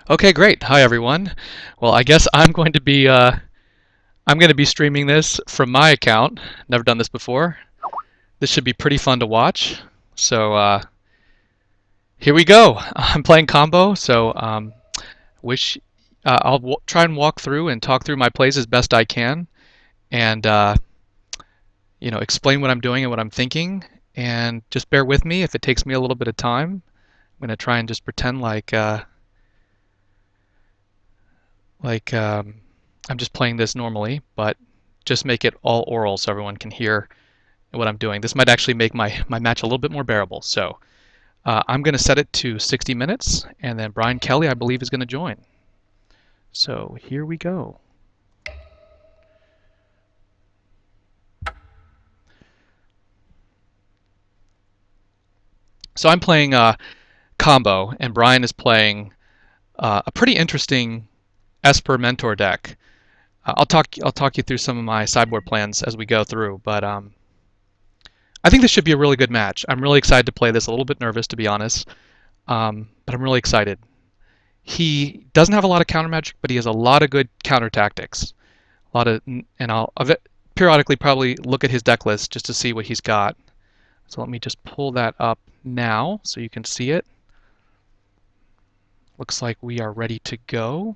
Okay, great. Hi everyone. Well, I guess I'm going to be streaming this from my account. Never done this before. This should be pretty fun to watch. So here we go. I'm playing combo, so wish I'll try and walk through and talk through my plays as best I can, and explain what I'm doing and what I'm thinking. And just bear with me if it takes me a little bit of time. I'm going to try and just pretend like I'm just playing this normally, but just make it all oral so everyone can hear what I'm doing. This might actually make my match a little bit more bearable. So I'm going to set it to 60 minutes, and then Brian Kelly, I believe, is going to join. So here we go. So I'm playing combo, and Brian is playing a pretty interesting Esper Mentor deck. I'll talk you through some of my sideboard plans as we go through, but I think this should be a really good match. I'm really excited to play this. A little bit nervous, to be honest, but I'm really excited. He doesn't have a lot of counter magic, but he has a lot of good counter tactics. A lot of, and I'll periodically probably look at his deck list just to see what he's got. So let me just pull that up now so you can see it. Looks like we are ready to go,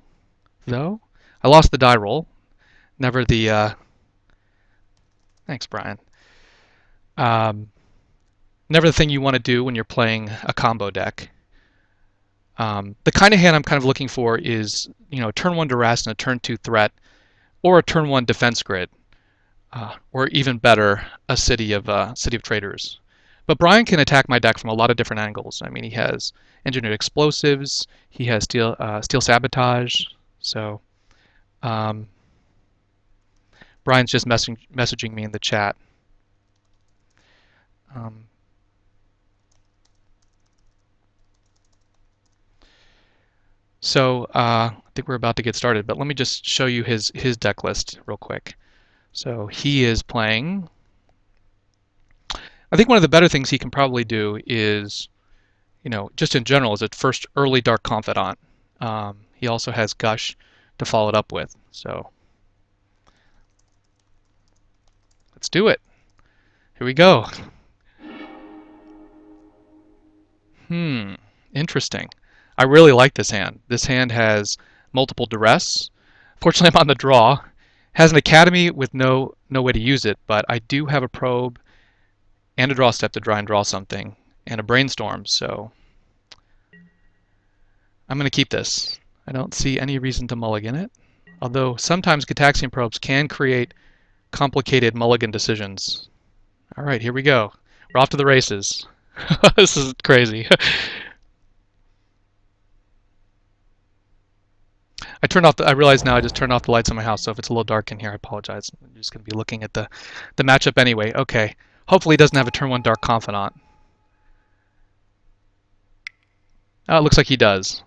though. I lost the die roll. Never the. Thanks, Brian. Um, Never the thing you want to do when you're playing a combo deck. The kind of hand I'm kind of looking for is, turn one duress and a turn two threat, or a turn one defense grid, or even better, a city of traders. But Brian can attack my deck from a lot of different angles. I mean, he has engineered explosives, he has steel sabotage. So um, Brian's just messaging me in the chat. Um, I think we're about to get started, but let me just show you his deck list real quick. So he is playing. I think one of the better things he can probably do is, just in general, is at first early Dark Confidant. He also has Gush to follow it up with. So let's do it. Here we go. Interesting. I really like this hand. This hand has multiple duress. Fortunately, I'm on the draw. Has an academy with no way to use it, but I do have a probe and a draw step to try and draw something, and a brainstorm. So I'm going to keep this. I don't see any reason to mulligan it. Although sometimes Gataxian probes can create complicated mulligan decisions. All right, here we go. We're off to the races. This is crazy. I realize now I just turned off the lights in my house, so if it's a little dark in here, I apologize. I'm just going to be looking at the matchup anyway. Okay. Hopefully he doesn't have a turn one Dark Confidant. Oh, it looks like he does.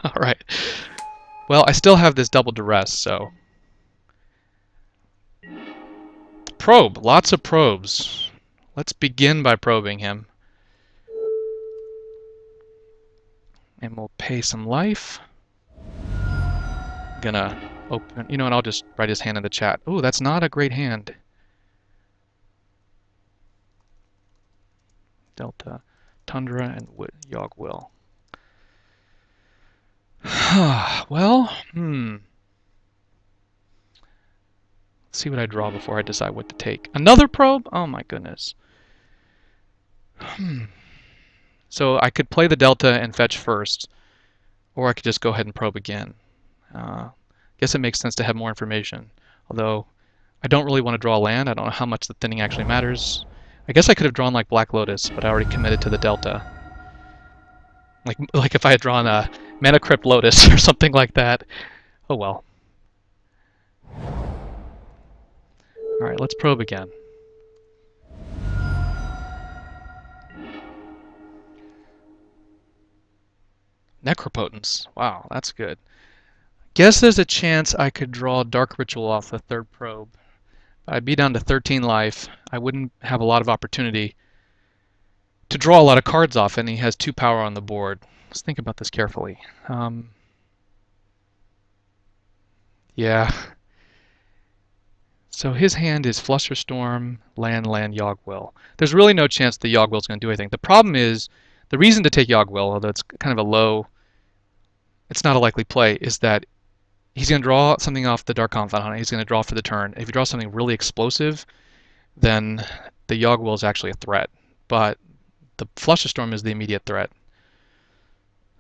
All right. Well, I still have this double duress, so. Probe. Lots of probes. Let's begin by probing him. And we'll pay some life. I'm gonna open, and I'll just write his hand in the chat. Ooh, that's not a great hand. Delta, Tundra, and Yogg Will. Well, Let's see what I draw before I decide what to take. Another probe? Oh my goodness. So I could play the Delta and fetch first, or I could just go ahead and probe again. Guess it makes sense to have more information. Although I don't really want to draw land. I don't know how much the thinning actually matters. I guess I could have drawn like Black Lotus, but I already committed to the Delta. Like if I had drawn a Mana Crypt Lotus or something like that. Oh well. Alright, let's probe again. Necropotence. Wow, that's good. Guess there's a chance I could draw Dark Ritual off the third probe. I'd be down to 13 life. I wouldn't have a lot of opportunity to draw a lot of cards off, and he has 2 power on the board. Let's think about this carefully. Yeah. So his hand is Flusterstorm, Land, Yogg-Will. There's really no chance the Yogg-Will's going to do anything. The problem is, the reason to take Yogg-Will, although it's kind of a low, it's not a likely play, is that he's going to draw something off the Dark Confidant on it. He's going to draw for the turn. If he draws something really explosive, then the Yogg-Will is actually a threat. But the Flusterstorm is the immediate threat.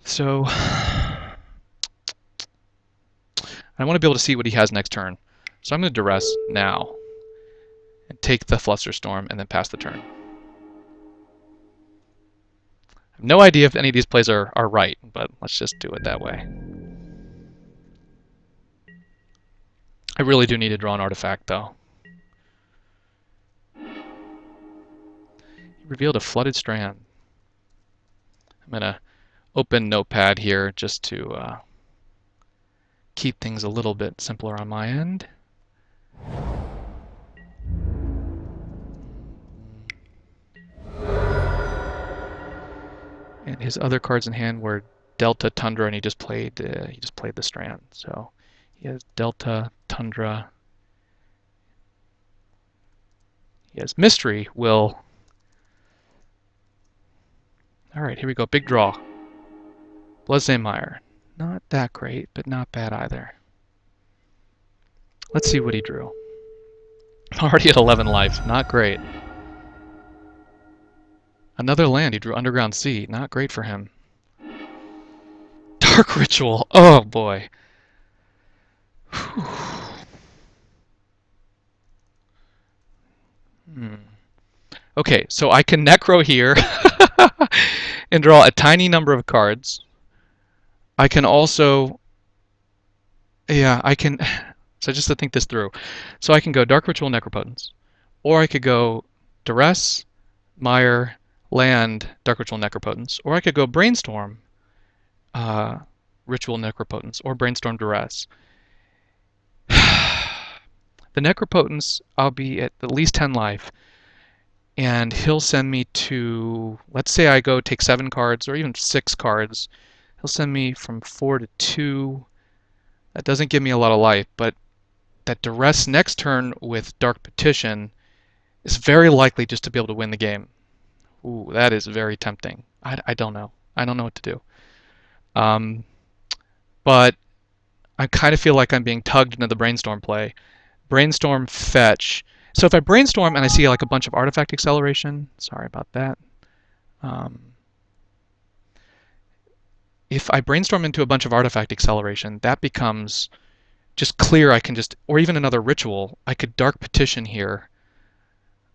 So I want to be able to see what he has next turn. So I'm going to Duress now and take the Flusterstorm and then pass the turn. I have no idea if any of these plays are right, but let's just do it that way. I really do need to draw an artifact, though. He revealed a Flooded Strand. I'm going to open Notepad here just to keep things a little bit simpler on my end. And his other cards in hand were Delta, Tundra, and he just played the Strand. So he has Delta, Tundra. He has Mystery, Will. All right, here we go. Big draw. Blazemire. Not that great, but not bad either. Let's see what he drew. Already at 11 life. Not great. Another land. He drew Underground Sea. Not great for him. Dark Ritual. Oh, boy. Okay, so I can Necro here and draw a tiny number of cards. I can also, yeah, I can, so just to think this through. So I can go Dark Ritual, Necropotence, or I could go Duress, Mire, Land, Dark Ritual, Necropotence, or I could go Brainstorm, Ritual, Necropotence, or Brainstorm, Duress. The Necropotence, I'll be at least 10 life, and he'll send me to, let's say I go take 7 cards, or even 6 cards. He'll send me from 4 to 2. That doesn't give me a lot of life, but that Duress next turn with Dark Petition is very likely just to be able to win the game. Ooh, that is very tempting. I don't know. I don't know what to do. But I kind of feel like I'm being tugged into the Brainstorm play. Brainstorm, fetch. So if I Brainstorm and I see like a bunch of artifact acceleration, sorry about that. If I Brainstorm into a bunch of artifact acceleration, that becomes just clear. I can just, or even another ritual, I could Dark Petition here.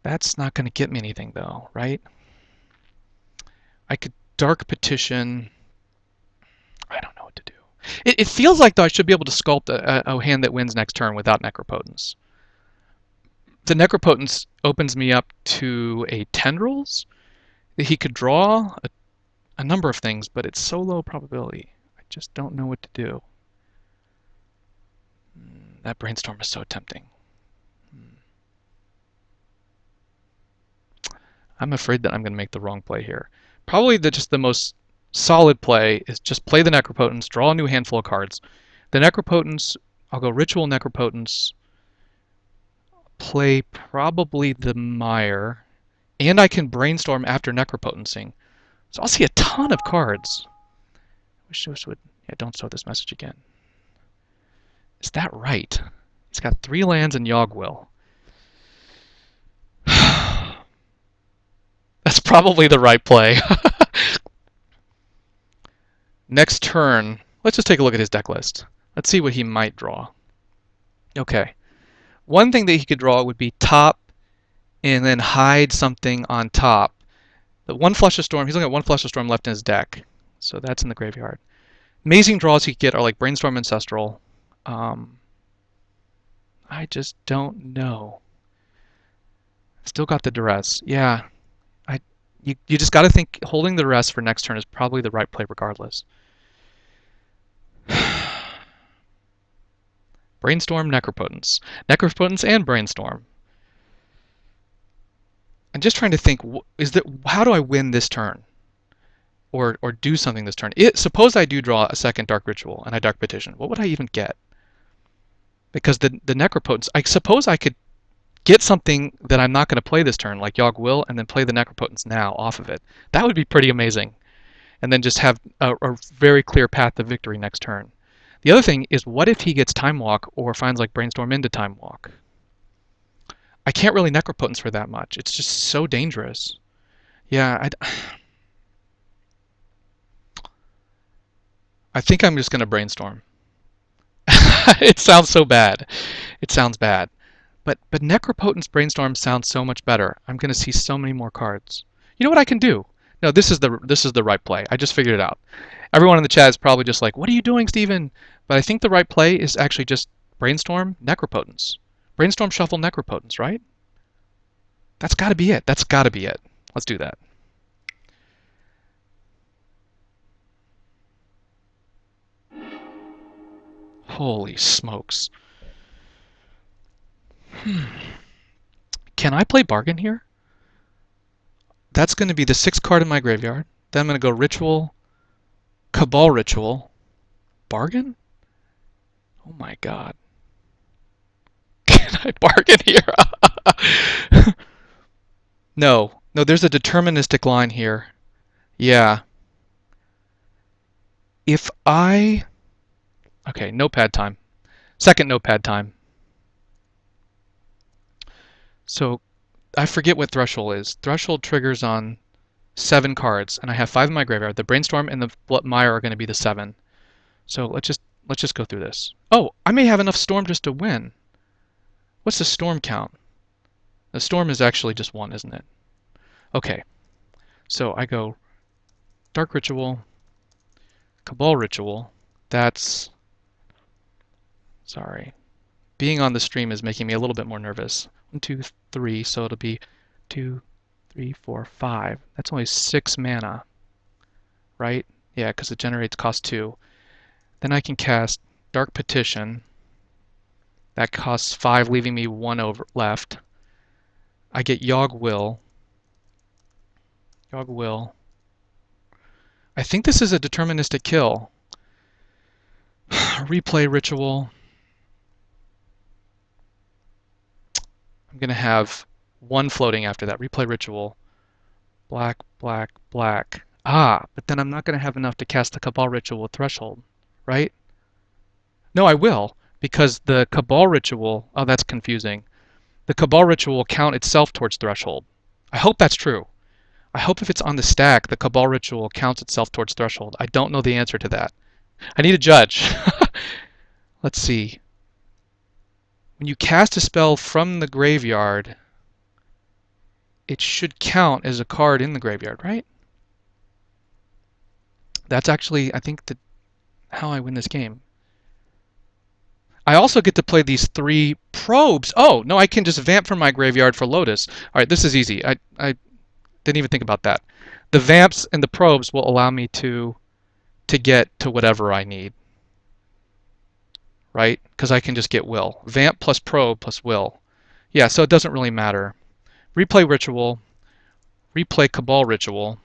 That's not going to get me anything though, right? I could Dark Petition. I don't know what to do. It feels like, though, I should be able to sculpt a hand that wins next turn without Necropotence. The Necropotence opens me up to a Tendrils. He could draw a number of things, but it's so low probability. I just don't know what to do. That Brainstorm is so tempting. I'm afraid that I'm going to make the wrong play here. Probably just the most solid play is just play the Necropotence, draw a new handful of cards. The Necropotence, I'll go Ritual Necropotence, play probably the Mire, and I can Brainstorm after Necropotencing. So I'll see a ton of cards. Wish this would, yeah, don't show this message again. Is that right? He's got 3 lands and Yogg-Will. That's probably the right play. Next turn, let's just take a look at his deck list. Let's see what he might draw. Okay. One thing that he could draw would be top and then hide something on top. The one Flusterstorm, he's only got 1 Flusterstorm left in his deck. So that's in the graveyard. Amazing draws he could get are like Brainstorm Ancestral. I just don't know. Still got the Duress. Yeah. You just got to think holding the Duress for next turn is probably the right play regardless. Brainstorm, Necropotence. Necropotence and Brainstorm. I'm just trying to think, how do I win this turn? or do something this turn. Suppose I do draw a second Dark Ritual and I Dark Petition. What would I even get? Because the Necropotence, I suppose I could get something that I'm not going to play this turn, like Yogg Will, and then play the Necropotence now off of it. That would be pretty amazing. And then just have a very clear path to victory next turn. The other thing is, what if he gets Time Walk or finds like Brainstorm into Time Walk? I can't really Necropotence for that much. It's just so dangerous. Yeah, I think I'm just going to Brainstorm. It sounds so bad. It sounds bad. But Necropotence Brainstorm sounds so much better. I'm going to see so many more cards. You know what I can do? No, this is the right play. I just figured it out. Everyone in the chat is probably just like, "What are you doing, Steven?" But I think the right play is actually just Brainstorm Necropotence. Brainstorm Shuffle Necropotence, right? That's got to be it. That's got to be it. Let's do that. Holy smokes. Can I play Bargain here? That's going to be the 6th card in my graveyard. Then I'm going to go Ritual, Cabal Ritual, Bargain? Oh my god. Can I bargain here? No. No, there's a deterministic line here. Yeah. If I... Okay, notepad time. Second notepad time. So I forget what Threshold is. Threshold triggers on 7 cards, and I have 5 in my graveyard. The Brainstorm and the Mire are going to be the 7. So let's just go through this. Oh, I may have enough Storm just to win. What's the Storm count? The Storm is actually just 1, isn't it? Okay. So I go Dark Ritual, Cabal Ritual. That's... Sorry. Being on the stream is making me a little bit more nervous. 1, 2, 3, so it'll be 2, 3, 4, 5. That's only 6 mana, right? Yeah, because it generates cost 2. Then I can cast Dark Petition. That costs 5, leaving me 1 over left. I get Yogg Will. Yogg Will. I think this is a deterministic kill. Replay Ritual. I'm going to have 1 floating after that. Replay Ritual. Black, black, black. Ah, but then I'm not going to have enough to cast the Cabal Ritual with Threshold, right? No, I will, because the Cabal Ritual... Oh, that's confusing. The Cabal Ritual will count itself towards Threshold. I hope that's true. I hope if it's on the stack, the Cabal Ritual counts itself towards Threshold. I don't know the answer to that. I need a judge. Let's see. When you cast a spell from the graveyard, it should count as a card in the graveyard, right? That's actually, I think, how I win this game. I also get to play these 3 probes. Oh, no, I can just vamp from my graveyard for Lotus. All right, this is easy. I didn't even think about that. The vamps and the probes will allow me to get to whatever I need, right? Because I can just get Will. Vamp plus probe plus Will. Yeah, so it doesn't really matter. Replay Ritual. Replay Cabal Ritual.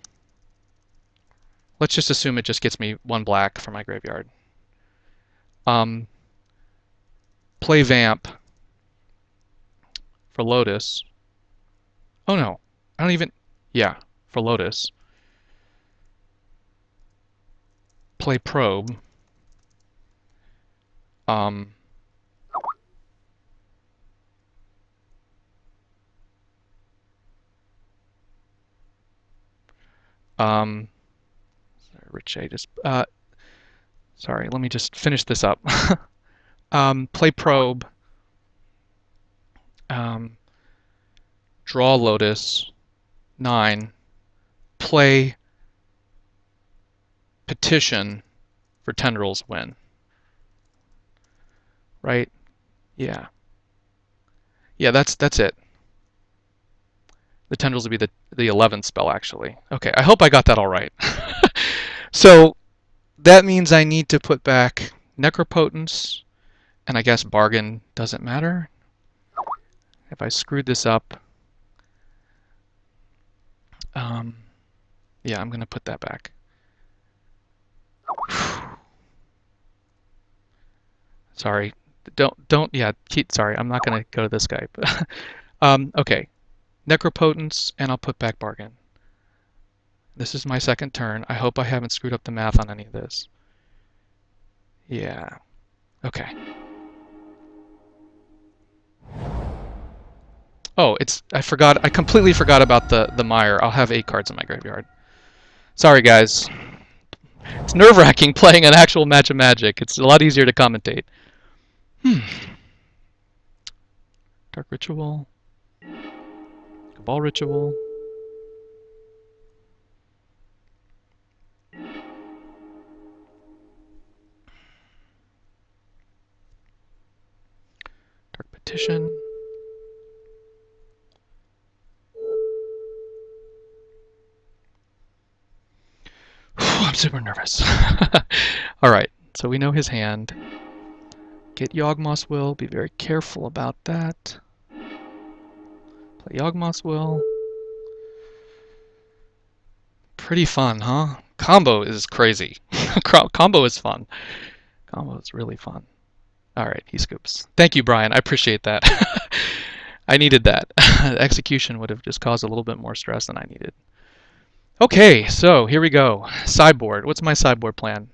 Let's just assume it just gets me 1 black from my graveyard. Play Vamp for Lotus. Oh no, I don't even... Yeah, for Lotus. Play Probe. Rich, sorry, let me just finish this up. Play Probe. Draw Lotus. 9. Play Petition for Tendrils win. Right? Yeah. Yeah, that's it. The Tendrils would be the 11th spell, actually. Okay, I hope I got that all right. So that means I need to put back Necropotence, and I guess Bargain doesn't matter. If I screwed this up, yeah, I'm going to put that back. Sorry. Yeah, sorry, I'm not gonna go to this guy. Okay. Necropotence, and I'll put back Bargain. This is my second turn. I hope I haven't screwed up the math on any of this. Yeah. Okay. Oh, I completely forgot about the mire. I'll have 8 cards in my graveyard. Sorry, guys. It's nerve-wracking playing an actual match of Magic. It's a lot easier to commentate. Dark Ritual. Cabal Ritual. Dark Petition. I'm super nervous. Alright, so we know his hand. Get Yawgmoth's Will. Be very careful about that. Play Yawgmoth's Will. Pretty fun, huh? Combo is crazy. Combo is fun. Combo is really fun. Alright, he scoops. Thank you, Brian. I appreciate that. I needed that. Execution would have just caused a little bit more stress than I needed. Okay, so here we go. Sideboard. What's my sideboard plan?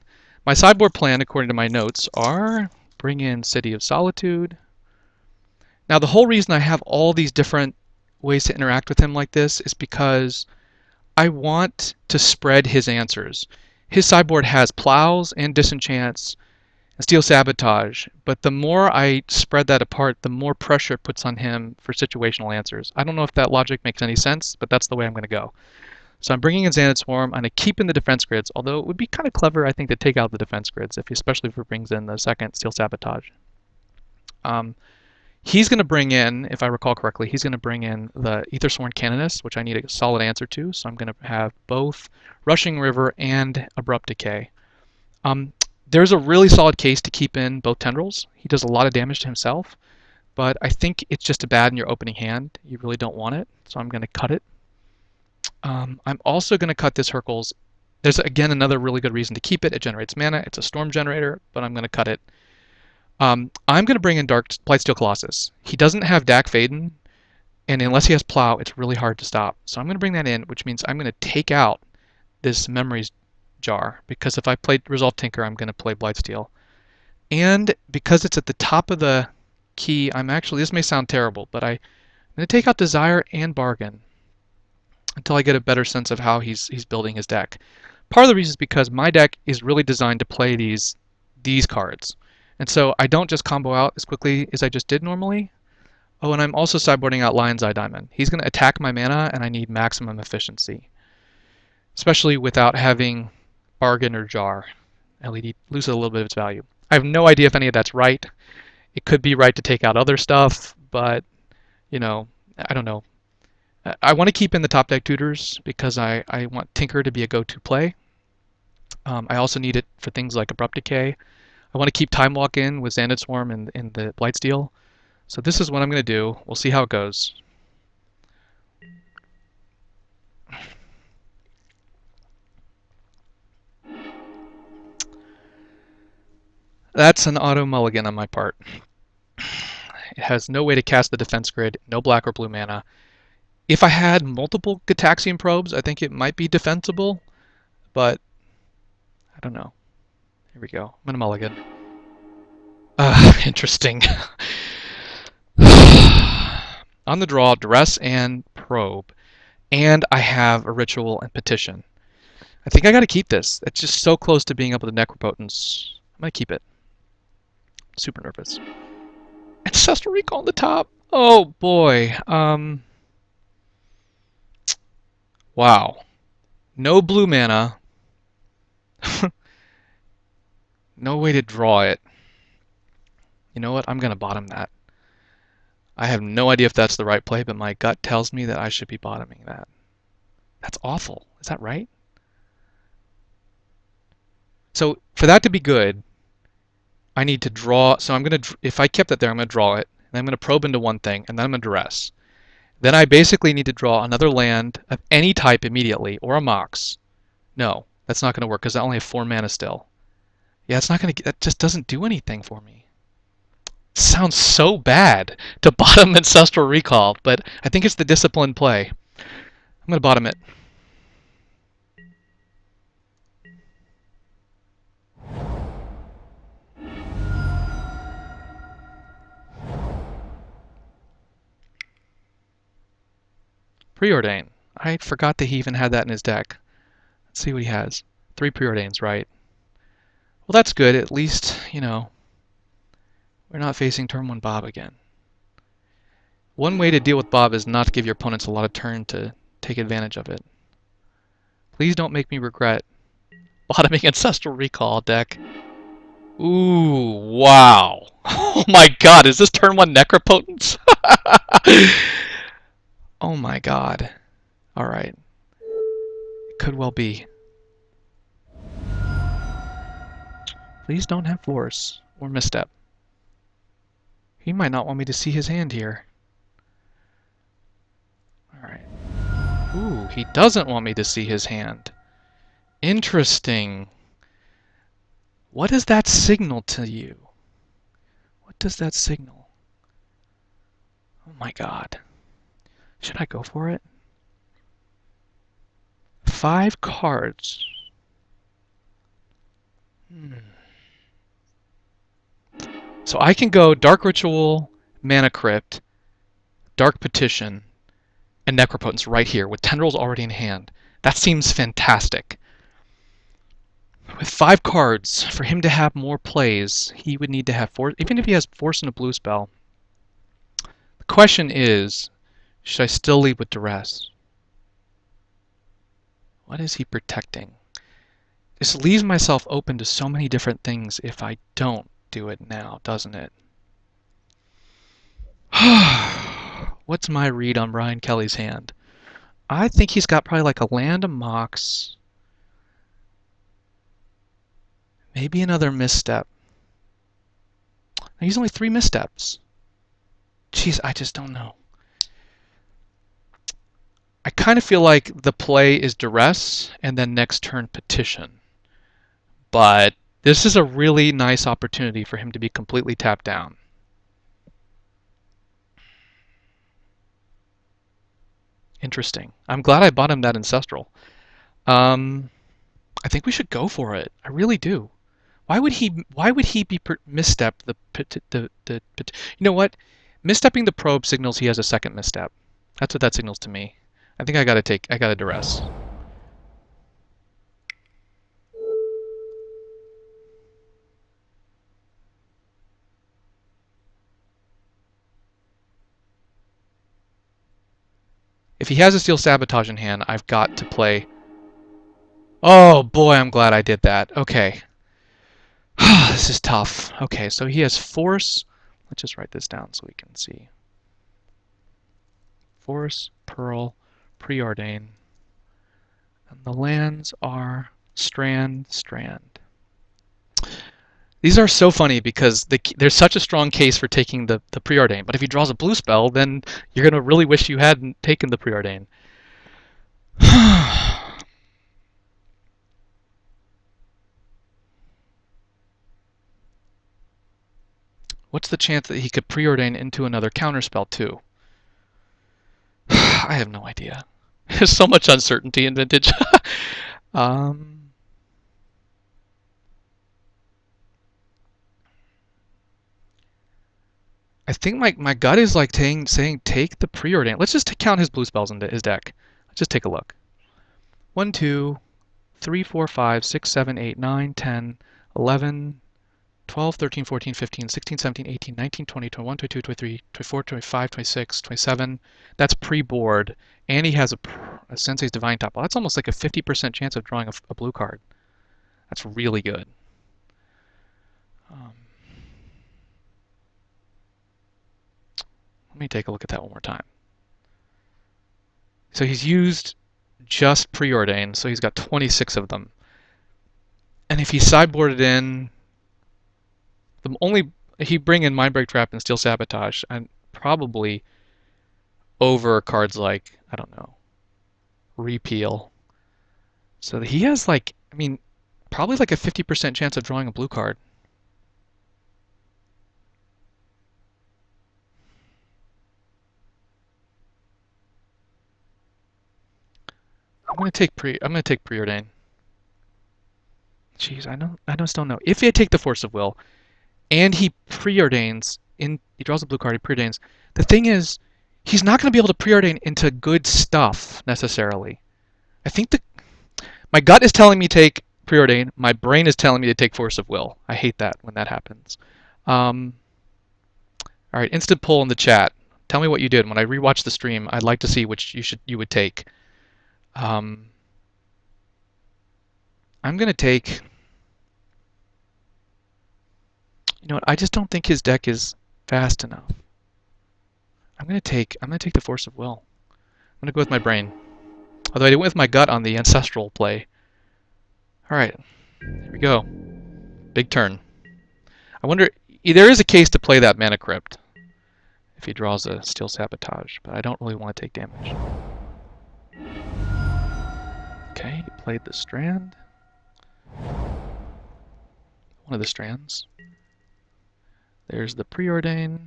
My sideboard plan, according to my notes, are bring in City of Solitude. Now, the whole reason I have all these different ways to interact with him like this is because I want to spread his answers. His sideboard has Plows and Disenchants and Steel Sabotage, but the more I spread that apart, the more pressure it puts on him for situational answers. I don't know if that logic makes any sense, but that's the way I'm going to go. So I'm bringing in Xanadu Swarm. I'm going to keep in the defense grids, although it would be kind of clever, I think, to take out the defense grids, especially if he brings in the second Steel Sabotage. He's going to bring in, if I recall correctly, he's going to bring in the Aethersworn Canonist, which I need a solid answer to. So I'm going to have both Rushing River and Abrupt Decay. There's a really solid case to keep in both Tendrils. He does a lot of damage to himself, but I think it's just a bad in your opening hand. You really don't want it, so I'm going to cut it. I'm also going to cut this Hurkyl's. There's, again, another really good reason to keep it. It generates mana. It's a storm generator, but I'm going to cut it. I'm going to bring in Blightsteel Colossus. He doesn't have Dak Faden, and unless he has Plow, it's really hard to stop. So I'm going to bring that in, which means I'm going to take out this Memories Jar, because if I play Resolve Tinker, I'm going to play Blightsteel. And because it's at the top of the key, this may sound terrible, but I'm going to take out Desire and Bargain until I get a better sense of how he's building his deck. Part of the reason is because my deck is really designed to play these cards. And so I don't just combo out as quickly as I just did normally. Oh, and I'm also sideboarding out Lion's Eye Diamond. He's going to attack my mana, and I need maximum efficiency, especially without having Bargain or Jar. LED loses a little bit of its value. I have no idea if any of that's right. It could be right to take out other stuff, but, I don't know. I want to keep in the top deck tutors because I want Tinker to be a go-to play. I also need it for things like Abrupt Decay. I want to keep Time Walk in with Xanadu Swarm and the Blightsteel. So this is what I'm going to do. We'll see how it goes. That's an auto mulligan on my part. It has no way to cast the defense grid, no black or blue mana. If I had multiple Gitaxian Probes, I think it might be defensible, but I don't know. Here we go. I'm going to mulligan. Interesting. On the draw, Duress and Probe. And I have a Ritual and Petition. I think I got to keep this. It's just so close to being able to Necropotence. I'm going to keep it. Super nervous. Ancestral Recall on the top. Oh, boy. Wow. No blue mana. No way to draw it. You know what? I'm going to bottom that. I have no idea if that's the right play, but my gut tells me that I should be bottoming that. That's awful. Is that right? So for that to be good, I need to draw. So I'm going to, if I kept it there, I'm going to draw it. And I'm going to probe into one thing, and then I'm going to Duress. Then I basically need to draw another land of any type immediately, or a Mox. No, that's not going to work because I only have 4 mana still. Yeah, it's not going to. That just doesn't do anything for me. Sounds so bad to bottom Ancestral Recall, but I think it's the disciplined play. I'm going to bottom it. Preordain. I forgot that he even had that in his deck. Let's see what he has. 3 Preordains, right? Well, that's good. At least, we're not facing turn 1 Bob again. One way to deal with Bob is not to give your opponents a lot of turn to take advantage of it. Please don't make me regret bottoming Ancestral Recall deck. Ooh, wow. Oh my god, is this turn 1 Necropotence? Oh my god. Alright. It could well be. Please don't have Force or Misstep. He might not want me to see his hand here. Alright. Ooh, he doesn't want me to see his hand. Interesting. What does that signal to you? What does that signal? Oh my god. Should I go for it? 5 cards. So I can go Dark Ritual, Mana Crypt, Dark Petition, and Necropotence right here with Tendrils already in hand. That seems fantastic. With 5 cards, for him to have more plays, he would need to have Force. Even if he has Force and a blue spell. The question is, should I still lead with Duress? What is he protecting? This leaves myself open to so many different things if I don't do it now, doesn't it? What's my read on Brian Kelly's hand? I think he's got probably like a land, a Mox, maybe another misstep. He's only 3 missteps. Jeez, I just don't know. I kind of feel like the play is Duress and then next turn Petition. But this is a really nice opportunity for him to be completely tapped down. Interesting. I'm glad I bought him that Ancestral. I think we should go for it. I really do. Why would he be misstep the you know what? Misstepping the probe signals he has a second misstep. That's what that signals to me. I think I gotta Duress. If he has a Steel Sabotage in hand, I've got to play. Oh boy, I'm glad I did that. Okay. This is tough. Okay, so he has Force. Let's just write this down so we can see. Force, Pearl, Preordain. And the lands are Strand, Strand. These are so funny because there's such a strong case for taking the Preordain. But if he draws a blue spell, then you're going to really wish you hadn't taken the Preordain. What's the chance that he could Preordain into another counterspell too? I have no idea. There's so much uncertainty in Vintage. I think my gut is like saying take the Preordain. Let's just count his blue spells into his deck. Let's just take a look. 1, 2, 3, 4, 5, 6, 7, 8, 9, 10, 11, 12, 13, 14, 15, 16, 17, 18, 19, 20, 21, 22, 23, 24, 25, 26, 27. That's pre-board. And he has a Sensei's Divine Top. Well, that's almost like a 50% chance of drawing a blue card. That's really good. Let me take a look at that one more time. So he's used just Preordain, so he's got 26 of them. And if he sideboarded in, he bring in Mindbreak Trap and Steel Sabotage, and probably over cards like, I don't know, Repeal. So he has like, I mean, probably like a 50% chance of drawing a blue card. I'm gonna take Preordain. Jeez, I just don't know. If I take the Force of Will and he preordains he draws a blue card, he preordains. The thing is, he's not gonna be able to preordain into good stuff necessarily. I think my gut is telling me take preordain. My brain is telling me to take Force of Will. I hate that when that happens. Um, all right, instant poll in the chat. Tell me what you did when I rewatch the stream. I'd like to see which you would take. I'm gonna take. You know what? I just don't think his deck is fast enough. I'm gonna take the Force of Will. I'm gonna go with my brain. Although I went with my gut on the ancestral play. All right, here we go. Big turn. I wonder. There is a case to play that Mana Crypt if he draws a Steel Sabotage, but I don't really want to take damage. Okay, he played the Strand. One of the strands. There's the Preordain.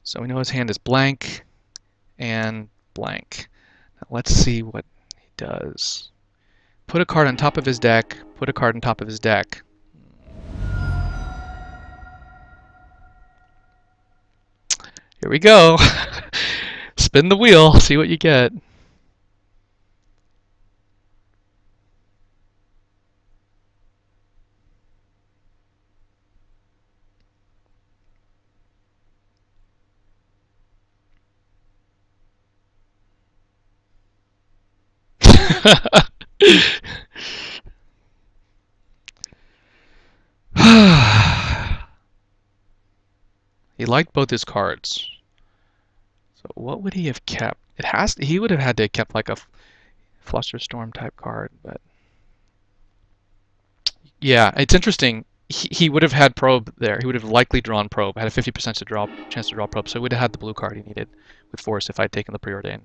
So we know his hand is blank and blank. Now let's see what he does. Put a card on top of his deck, put a card on top of his deck. Here we go. Spin the wheel, see what you get. He liked both his cards. So what would he have kept? He would have had to have kept like a Flusterstorm type card, but yeah, it's interesting. He would have had Probe there. He would have likely drawn Probe, had a 50% chance to draw Probe, so he would have had the blue card he needed with Force if I'd taken the Preordain.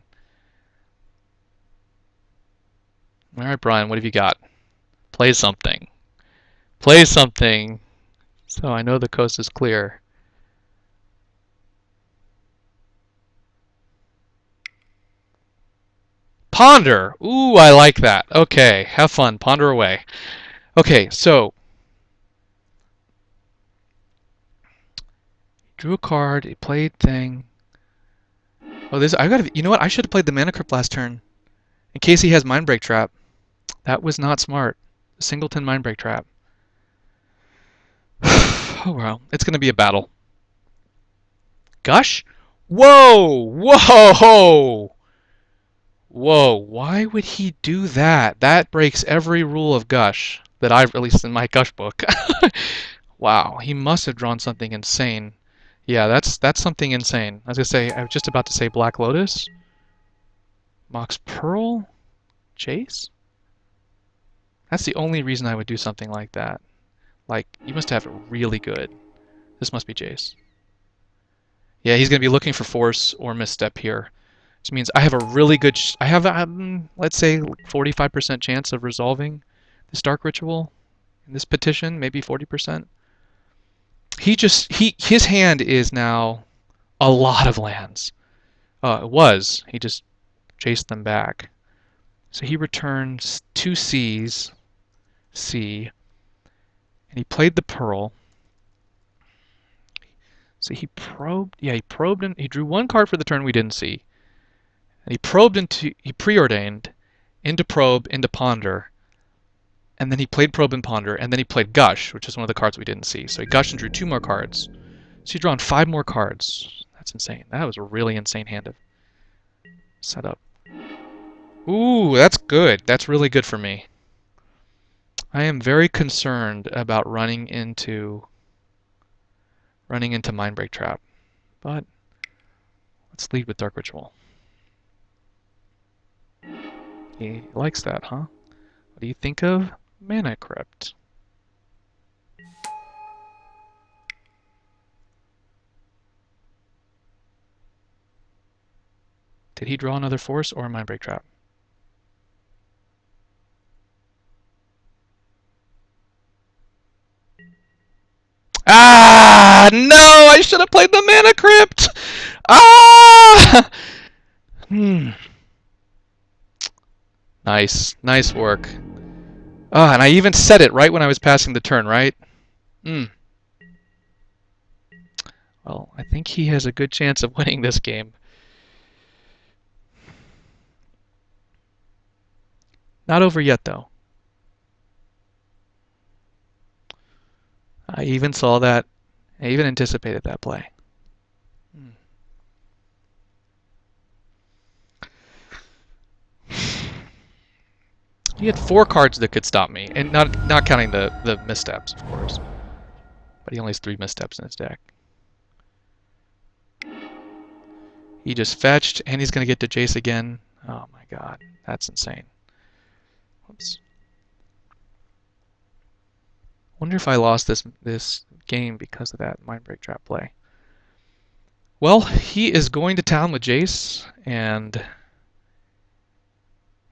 All right, Brian, what have you got? Play something. Play something. So I know the coast is clear. Ponder. Ooh, I like that. Okay, have fun. Ponder away. Okay, so drew a card. He played thing. Oh, this I got. You know what? I should have played the Mana Crypt last turn, in case he has Mindbreak Trap. That was not smart. Singleton Mindbreak Trap. Oh well, it's gonna be a battle. Gush? Whoa! Whoa! Whoa! Why would he do that? That breaks every rule of Gush that I've released in my Gush book. Wow, he must have drawn something insane. Yeah, that's something insane. I was gonna say, I was just about to say Black Lotus. Mox Pearl? Chase? That's the only reason I would do something like that. Like, you must have it really good. This must be Jace. Yeah, he's going to be looking for Force or Misstep here. Which means I have a really good... I have, let's say, 45% chance of resolving this Dark Ritual in this petition. Maybe 40%. His hand is now a lot of lands. It was. He just chased them back. So he returns 2 C's, C, and he played the Pearl. So he probed, yeah, he drew 1 card for the turn we didn't see. And he preordained into Probe, into Ponder, and then he played Probe and Ponder, and then he played Gush, which is one of the cards we didn't see. So he gushed and drew 2 more cards. So he's drawn 5 more cards. That's insane. That was a really insane hand of setup. Ooh, that's good. That's really good for me. I am very concerned about running into Mindbreak Trap, but let's lead with Dark Ritual. He likes that, huh? What do you think of Mana Crypt? Did he draw another Force or a Mindbreak Trap? Ah, no! I should have played the Mana Crypt! Ah! Nice. Nice work. Ah, and I even said it right when I was passing the turn, right? Hmm. Well, I think he has a good chance of winning this game. Not over yet, though. I even saw that. I even anticipated that play. Hmm. He had 4 cards that could stop me, and not counting the missteps, of course. But he only has 3 missteps in his deck. He just fetched, and he's going to get to Jace again. Oh my god, that's insane. Whoops. Wonder if I lost this game because of that Mindbreak Trap play. Well, he is going to town with Jace, and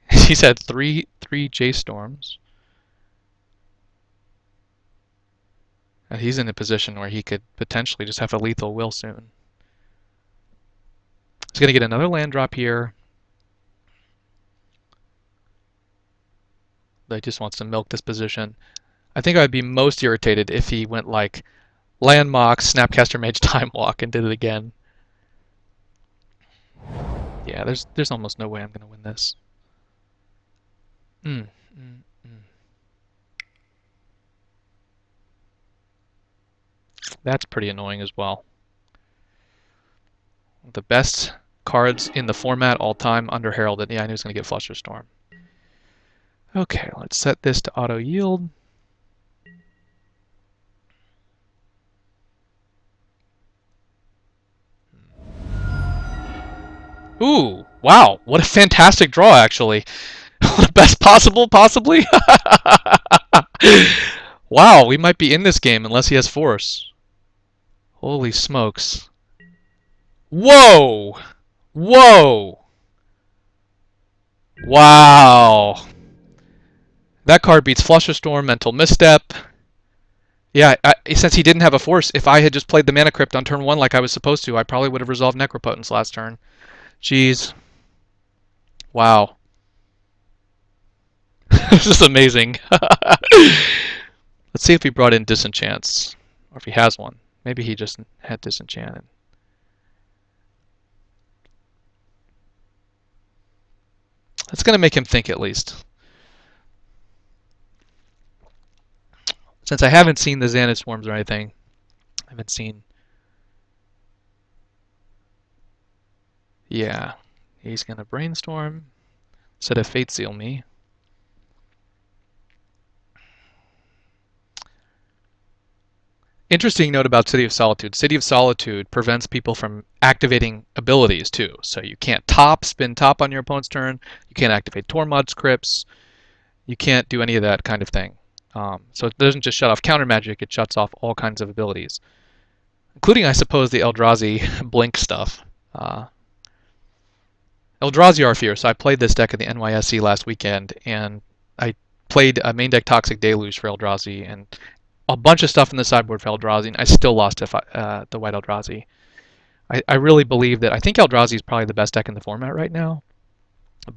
he's had three Jace Storms. And he's in a position where he could potentially just have a lethal will soon. He's going to get another land drop here. But he just wants to milk this position. I think I'd be most irritated if he went like Land Mock, Snapcaster Mage, Time Walk, and did it again. Yeah, there's almost no way I'm going to win this. Mm, mm, mm. That's pretty annoying as well. The best cards in the format all time under Heralded. Yeah, I knew he was going to get Flusterstorm. Okay, let's set this to auto yield. Ooh, wow, what a fantastic draw, actually. What a best possible, possibly? Wow, we might be in this game unless he has force. Holy smokes. Whoa! Whoa! Wow. That card beats Flusterstorm, Mental Misstep. Yeah, since he didn't have a force, if I had just played the Mana Crypt on turn 1 like I was supposed to, I probably would have resolved Necropotence last turn. Jeez. Wow. This is amazing. Let's see if he brought in Disenchants, or if he has one. Maybe he just had Disenchanted. That's going to make him think at least. Since I haven't seen the Xanath Swarms or anything, I haven't seen... Yeah, he's going to Brainstorm instead of Fate Seal me. Interesting note about City of Solitude. City of Solitude prevents people from activating abilities too. So you can't spin top on your opponent's turn. You can't activate Tormod's Crypts. You can't do any of that kind of thing. So it doesn't just shut off counter magic, it shuts off all kinds of abilities. Including, I suppose, the Eldrazi Blink stuff. Eldrazi are fierce. I played this deck at the NYSE last weekend, and I played a main deck Toxic Deluge for Eldrazi, and a bunch of stuff in the sideboard for Eldrazi, and I still lost to the white Eldrazi. I really believe that I think Eldrazi is probably the best deck in the format right now,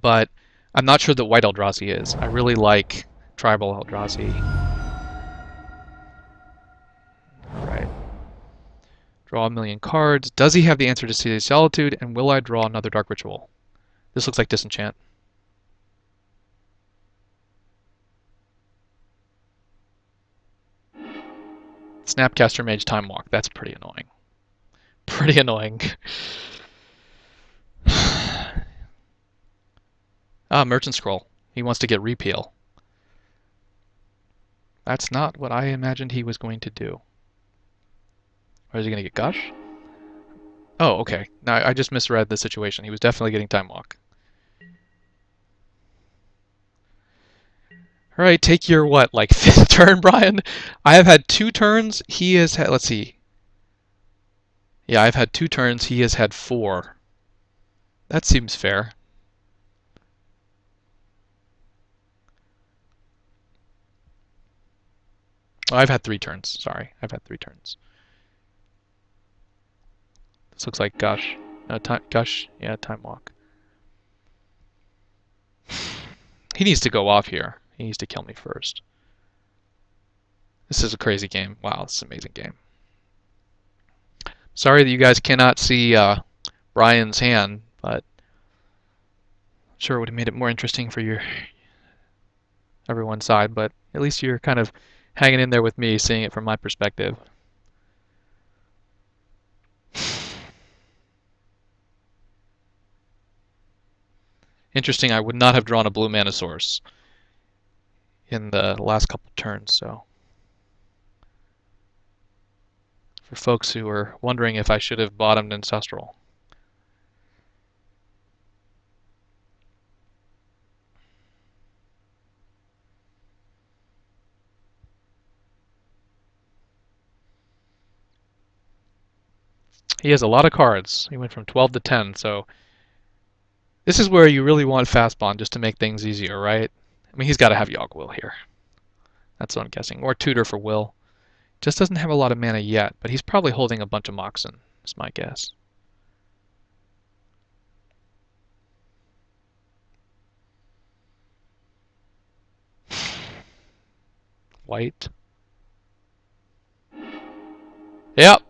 but I'm not sure that white Eldrazi is. I really like tribal Eldrazi. Alright. Draw a million cards. Does he have the answer to City of Solitude, and will I draw another Dark Ritual? This looks like Disenchant. Snapcaster Mage Time Walk. That's pretty annoying. Pretty annoying. Merchant Scroll. He wants to get Repeal. That's not what I imagined he was going to do. Or is he going to get Gush? Oh, okay. No, I just misread the situation. He was definitely getting Time Walk. All right, take your what, like 5th turn, Brian? I have had 2 turns. He has had, let's see. Yeah, I've had 2 turns. He has had 4. That seems fair. Oh, I've had 3 turns. Sorry, I've had 3 turns. This looks like Gush. No, Gush. Yeah, Time Walk. He needs to go off here. He needs to kill me first. This is a crazy game. Wow, this is an amazing game. Sorry that you guys cannot see Brian's hand, but I'm sure it would have made it more interesting for everyone's side, but at least you're kind of hanging in there with me, seeing it from my perspective. Interesting, I would not have drawn a blue mana source in the last couple turns, so for folks who are wondering if I should have bottomed Ancestral. He has a lot of cards. He went from 12 to 10, so this is where you really want Fast Bond just to make things easier, right? I mean, he's got to have Yogg Will here. That's what I'm guessing. Or Tutor for Will. Just doesn't have a lot of mana yet, but he's probably holding a bunch of Moxen, is my guess. White. Yep.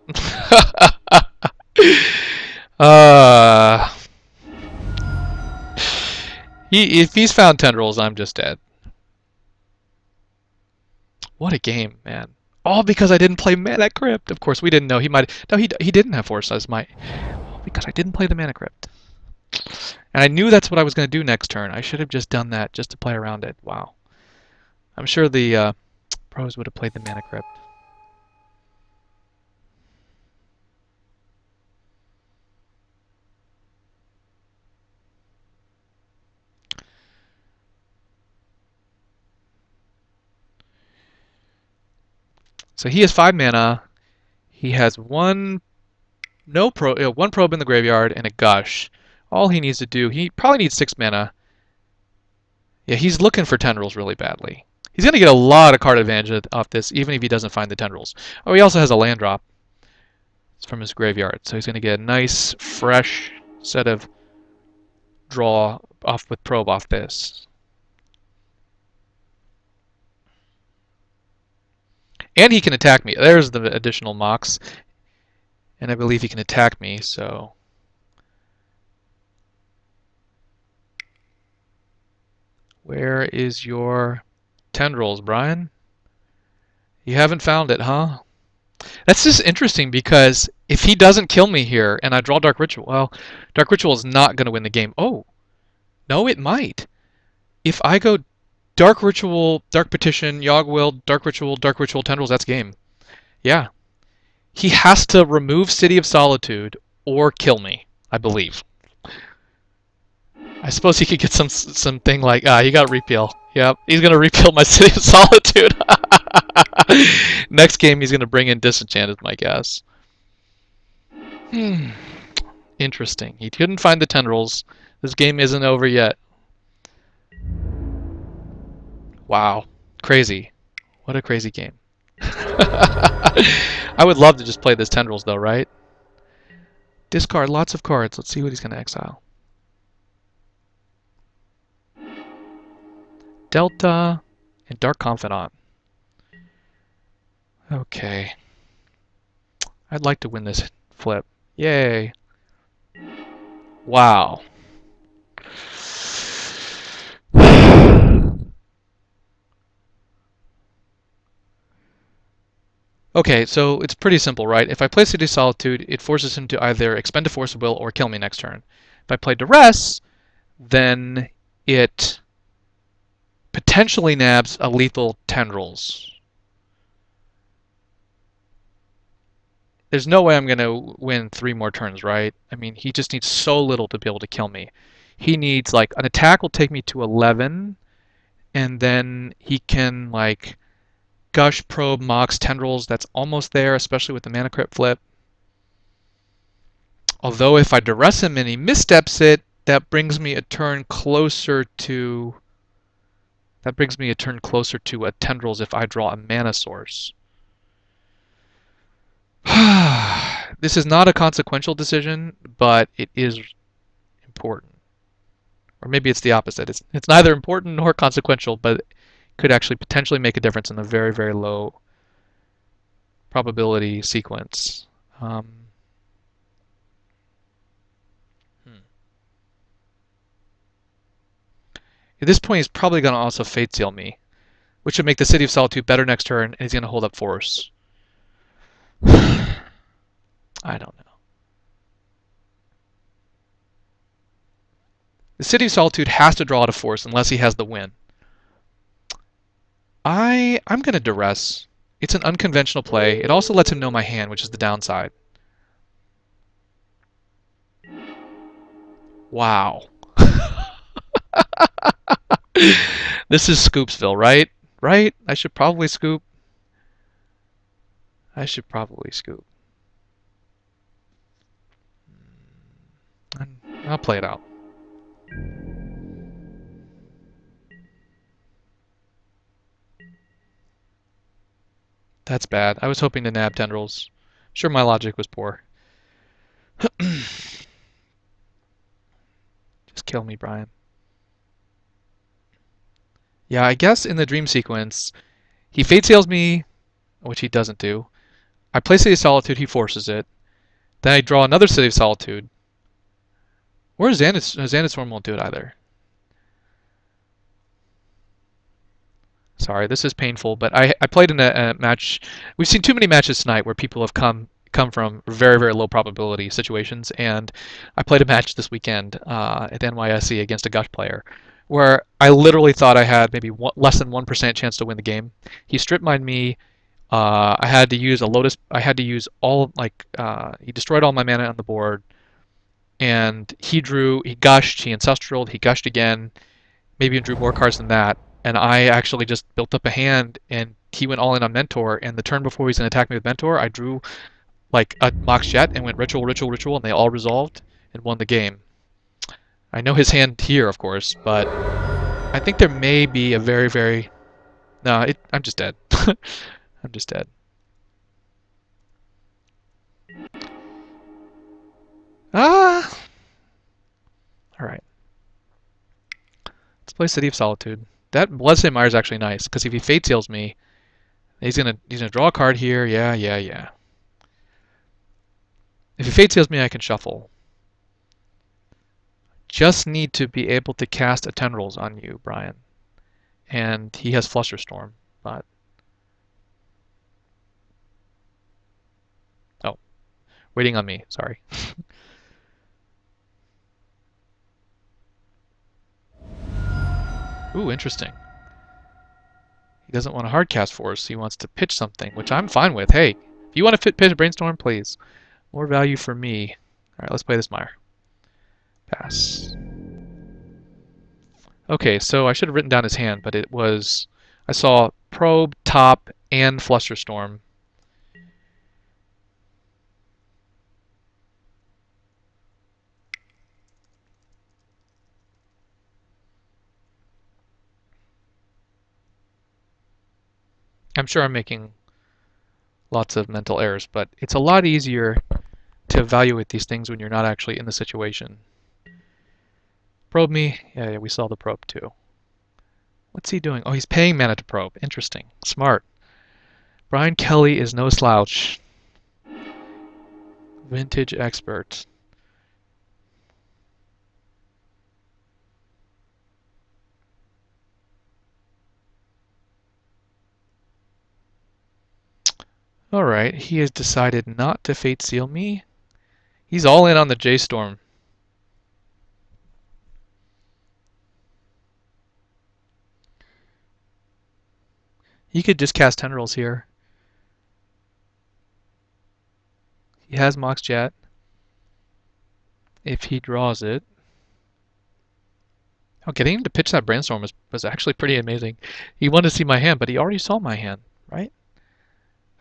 uh, if he's found tendrils, I'm just dead. What a game, man. All because I didn't play Mana Crypt. Of course, we didn't know he might. No, he didn't have Foresight. All because I didn't play the Mana Crypt. And I knew that's what I was going to do next turn. I should have just done that just to play around it. Wow. I'm sure the pros would have played the Mana Crypt. So he has 5 mana. He has one probe in the graveyard and a Gush. All he needs to do, he probably needs 6 mana. Yeah, he's looking for tendrils really badly. He's going to get a lot of card advantage off this, even if he doesn't find the tendrils. Oh, he also has a land drop. It's from his graveyard, so he's going to get a nice, fresh set of draw off with probe off this. And he can attack me. There's the additional Mox. And I believe he can attack me, so... Where is your tendrils, Brian? You haven't found it, huh? That's just interesting because if he doesn't kill me here and I draw Dark Ritual, well, Dark Ritual is not going to win the game. Oh, no, it might. If I go Dark Ritual, Dark Petition, Yogg Will, Dark Ritual, Tendrils, that's game. Yeah. He has to remove City of Solitude or kill me, I believe. I suppose he could get something like, he got repeal. Yep, he's going to repeal my City of Solitude. Next game he's going to bring in Disenchant is my guess. Interesting. He couldn't find the tendrils. This game isn't over yet. Wow. Crazy. What a crazy game. I would love to just play this tendrils though, right? Discard lots of cards. Let's see what he's going to exile. Delta and Dark Confidant. Okay. I'd like to win this flip. Yay. Wow. Okay, so it's pretty simple, right? If I play City of Solitude, it forces him to either expend a Force of Will or kill me next turn. If I play Duress, then it potentially nabs a lethal Tendrils. There's no way I'm going to win 3 more turns, right? I mean, he just needs so little to be able to kill me. He needs, like, an attack will take me to 11, and then he can, like, Gush, Probe, Mox, Tendrils. That's almost there, especially with the Mana Crypt flip. Although if I Duress him and he missteps it, that brings me a turn closer to... That brings me a turn closer to a Tendrils if I draw a mana source. This is not a consequential decision, but it is important. Or maybe it's the opposite. It's neither important nor consequential, but it could actually potentially make a difference in a very, very low probability sequence. Um, hmm. At this point, he's probably going to also Fate Seal me, which would make the City of Solitude better next turn, and he's going to hold up Force. I don't know. The City of Solitude has to draw to Force unless he has the win. I'm going to Duress. It's an unconventional play. It also lets him know my hand, which is the downside. Wow. This is Scoopsville, right? Right? I should probably scoop. I should probably scoop. I'll play it out. That's bad. I was hoping to nab tendrils. Sure, my logic was poor. Just kill me, Brian. Yeah, I guess in the dream sequence, he Fate Sails me, which he doesn't do. I play City of Solitude, he forces it. Then I draw another City of Solitude. Or Xanadu won't do it either. Sorry, this is painful, but I played in a match. We've seen too many matches tonight where people have come from very, very low probability situations, and I played a match this weekend at NYSE against a Gush player where I literally thought I had maybe less than 1% chance to win the game. He strip mined me. I had to use a Lotus. I had to use all he destroyed all my mana on the board, and he gushed, he ancestraled, he gushed again, maybe even drew more cards than that. And I actually just built up a hand, and he went all in on Mentor. And the turn before he was going to attack me with Mentor, I drew like a Mox Jet and went Ritual, Ritual, Ritual, and they all resolved and won the game. I know his hand here, of course, but I think there may be a very, very... No, I'm just dead. I'm just dead. Ah! Alright. Let's play City of Solitude. That Bloodstained Mire is actually nice, because if he Fate Seals me, he's gonna draw a card here. Yeah, yeah, yeah. If he Fate Seals me, I can shuffle. Just need to be able to cast a Tendrils on you, Brian. And he has Flusterstorm, but... Oh, waiting on me, sorry. Ooh, interesting. He doesn't want a hard cast Force, he wants to pitch something, which I'm fine with. Hey, if you want to pitch Brainstorm, please. More value for me. Alright, let's play this Mire. Pass. Okay, so I should have written down his hand, but it was... I saw Probe, Top, and Flusterstorm. I'm sure I'm making lots of mental errors, but it's a lot easier to evaluate these things when you're not actually in the situation. Probe me? Yeah, we saw the probe too. What's he doing? Oh, he's paying mana to probe. Interesting. Smart. Brian Kelly is no slouch. Vintage expert. Alright, he has decided not to Fate Seal me. He's all in on the J-Storm. He could just cast Tendrils here. He has Mox Jet. If he draws it. Oh, getting him to pitch that Brainstorm was actually pretty amazing. He wanted to see my hand, but he already saw my hand, right?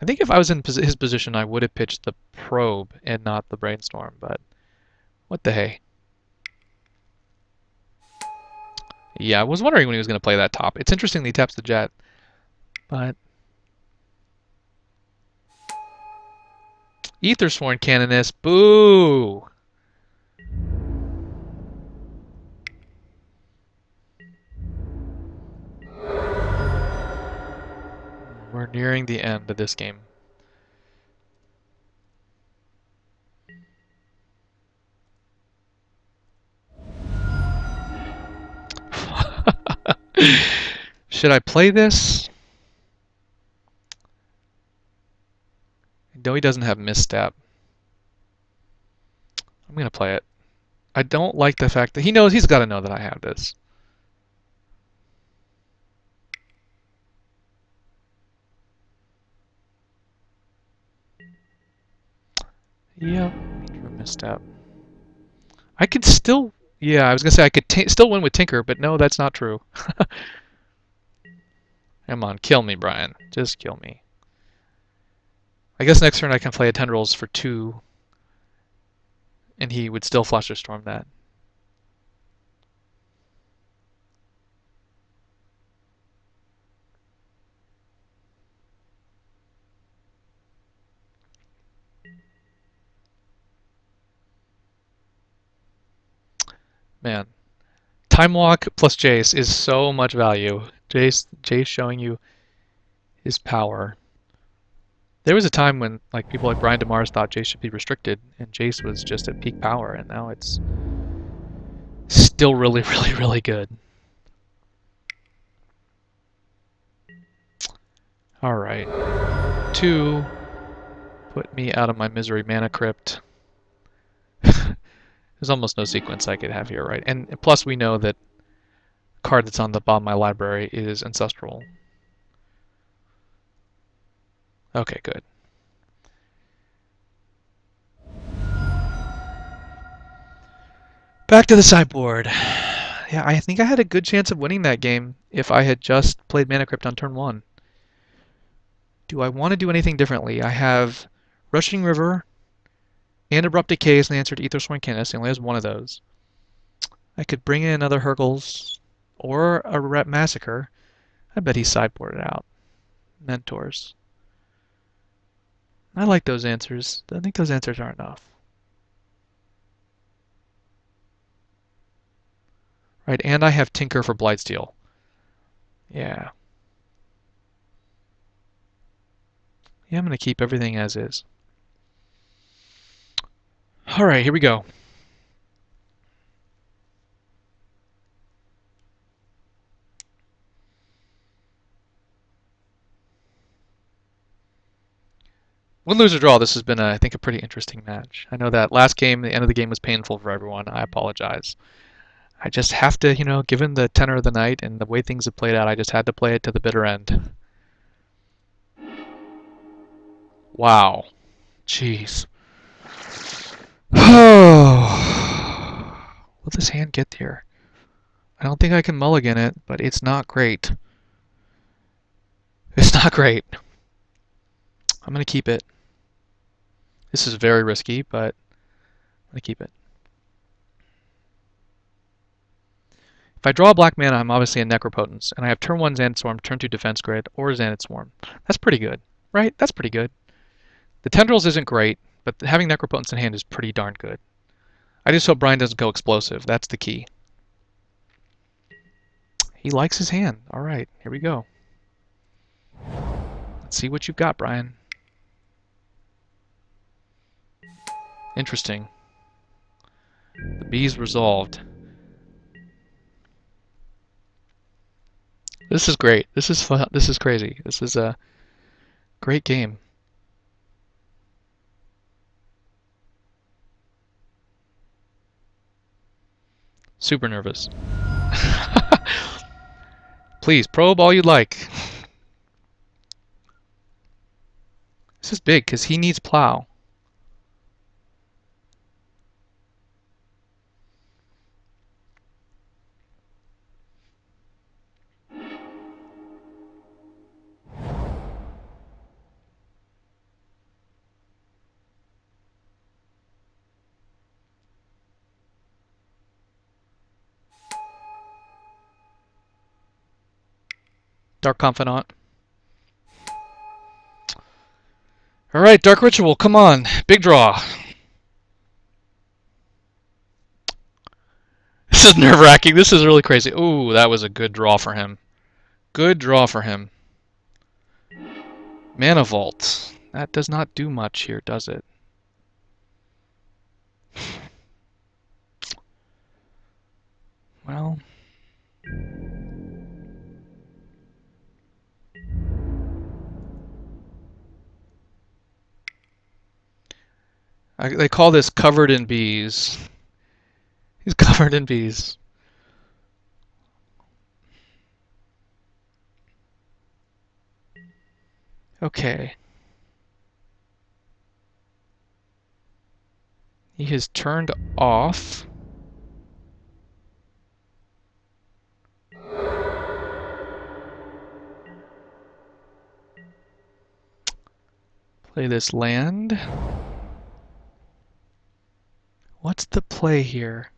I think if I was in his position, I would have pitched the Probe and not the Brainstorm, but what the hey. Yeah, I was wondering when he was going to play that top. It's interesting that he taps the Jet, but... Aethersworn Canonist. Boo! We're nearing the end of this game. Should I play this? No, he doesn't have misstep. I'm going to play it. I don't like the fact that he knows he's got to know that I have this. Yep, he drew a misstep. I could still... Yeah, I was going to say I could still win with Tinker, but no, that's not true. Come on, kill me, Brian. Just kill me. I guess next turn I can play a Tendrils for 2, and he would still Fluster Storm that. Man, Time Walk plus Jace is so much value. Jace showing you his power. There was a time when like people like Brian DeMars thought Jace should be restricted, and Jace was just at peak power, and now it's still really, really, really good. All right, 2 put me out of my misery. Mana Crypt. There's almost no sequence I could have here, right? And plus we know that card that's on the bottom of my library is Ancestral. Okay, good. Back to the sideboard. Yeah, I think I had a good chance of winning that game if I had just played Mana Crypt on turn 1. Do I want to do anything differently? I have Rushing River and Abrupt Decay as an answer to Aethersworn Canonist. He only has one of those. I could bring in another Hurgles or a Rep Massacre. I bet he sideboarded out. Mentors. I like those answers. I think those answers are enough. Right, and I have Tinker for Blightsteel. Yeah. Yeah, I'm going to keep everything as is. All right, here we go. Win, lose, or draw, this has been, I think, a pretty interesting match. I know that last game, the end of the game was painful for everyone. I apologize. I just have to, given the tenor of the night and the way things have played out, I just had to play it to the bitter end. Wow. Jeez. Oh. Will this hand get here? I don't think I can mulligan it, but it's not great. It's not great. I'm going to keep it. This is very risky, but I'm going to keep it. If I draw a black mana, I'm obviously a Necropotence, and I have turn 1 Xanath Swarm, turn 2 Defense Grid, or Xanath Swarm. That's pretty good, right? That's pretty good. The Tendrils isn't great, but having Necropotence in hand is pretty darn good. I just hope Brian doesn't go explosive. That's the key. He likes his hand. All right, here we go. Let's see what you've got, Brian. Interesting. The B's resolved. This is great. This is fun. This is crazy. This is a great game. Super nervous. Please, probe all you'd like. This is big because he needs plow. Dark Confidant. All right, Dark Ritual, come on. Big draw. This is nerve-wracking. This is really crazy. Ooh, that was a good draw for him. Good draw for him. Mana Vault. That does not do much here, does it? Well, they call this covered in bees. He's covered in bees. Okay. He has turned off. Play this land. What's the play here?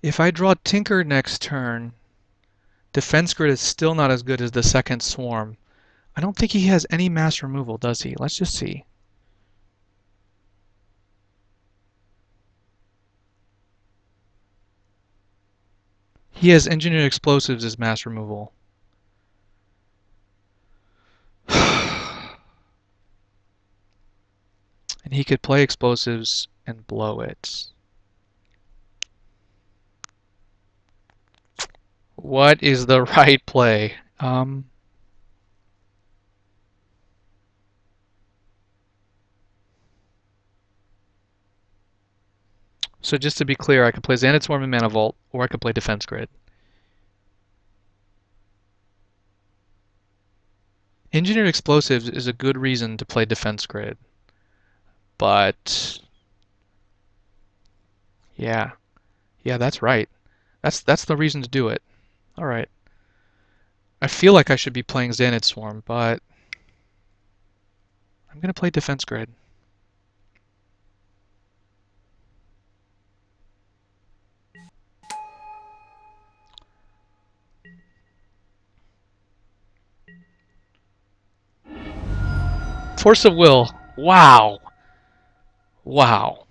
If I draw Tinker next turn, Defense Grid is still not as good as the second Swarm. I don't think he has any mass removal, does he? Let's just see. He has Engineered Explosives as mass removal. And he could play Explosives and blow it. What is the right play? So just to be clear, I could play Xanad Swarm and Mana Vault, or I could play Defense Grid. Engineered Explosives is a good reason to play Defense Grid, but yeah, that's right. That's the reason to do it. All right. I feel like I should be playing Xanad Swarm, but I'm gonna play Defense Grid. Force of Will. Wow. Wow.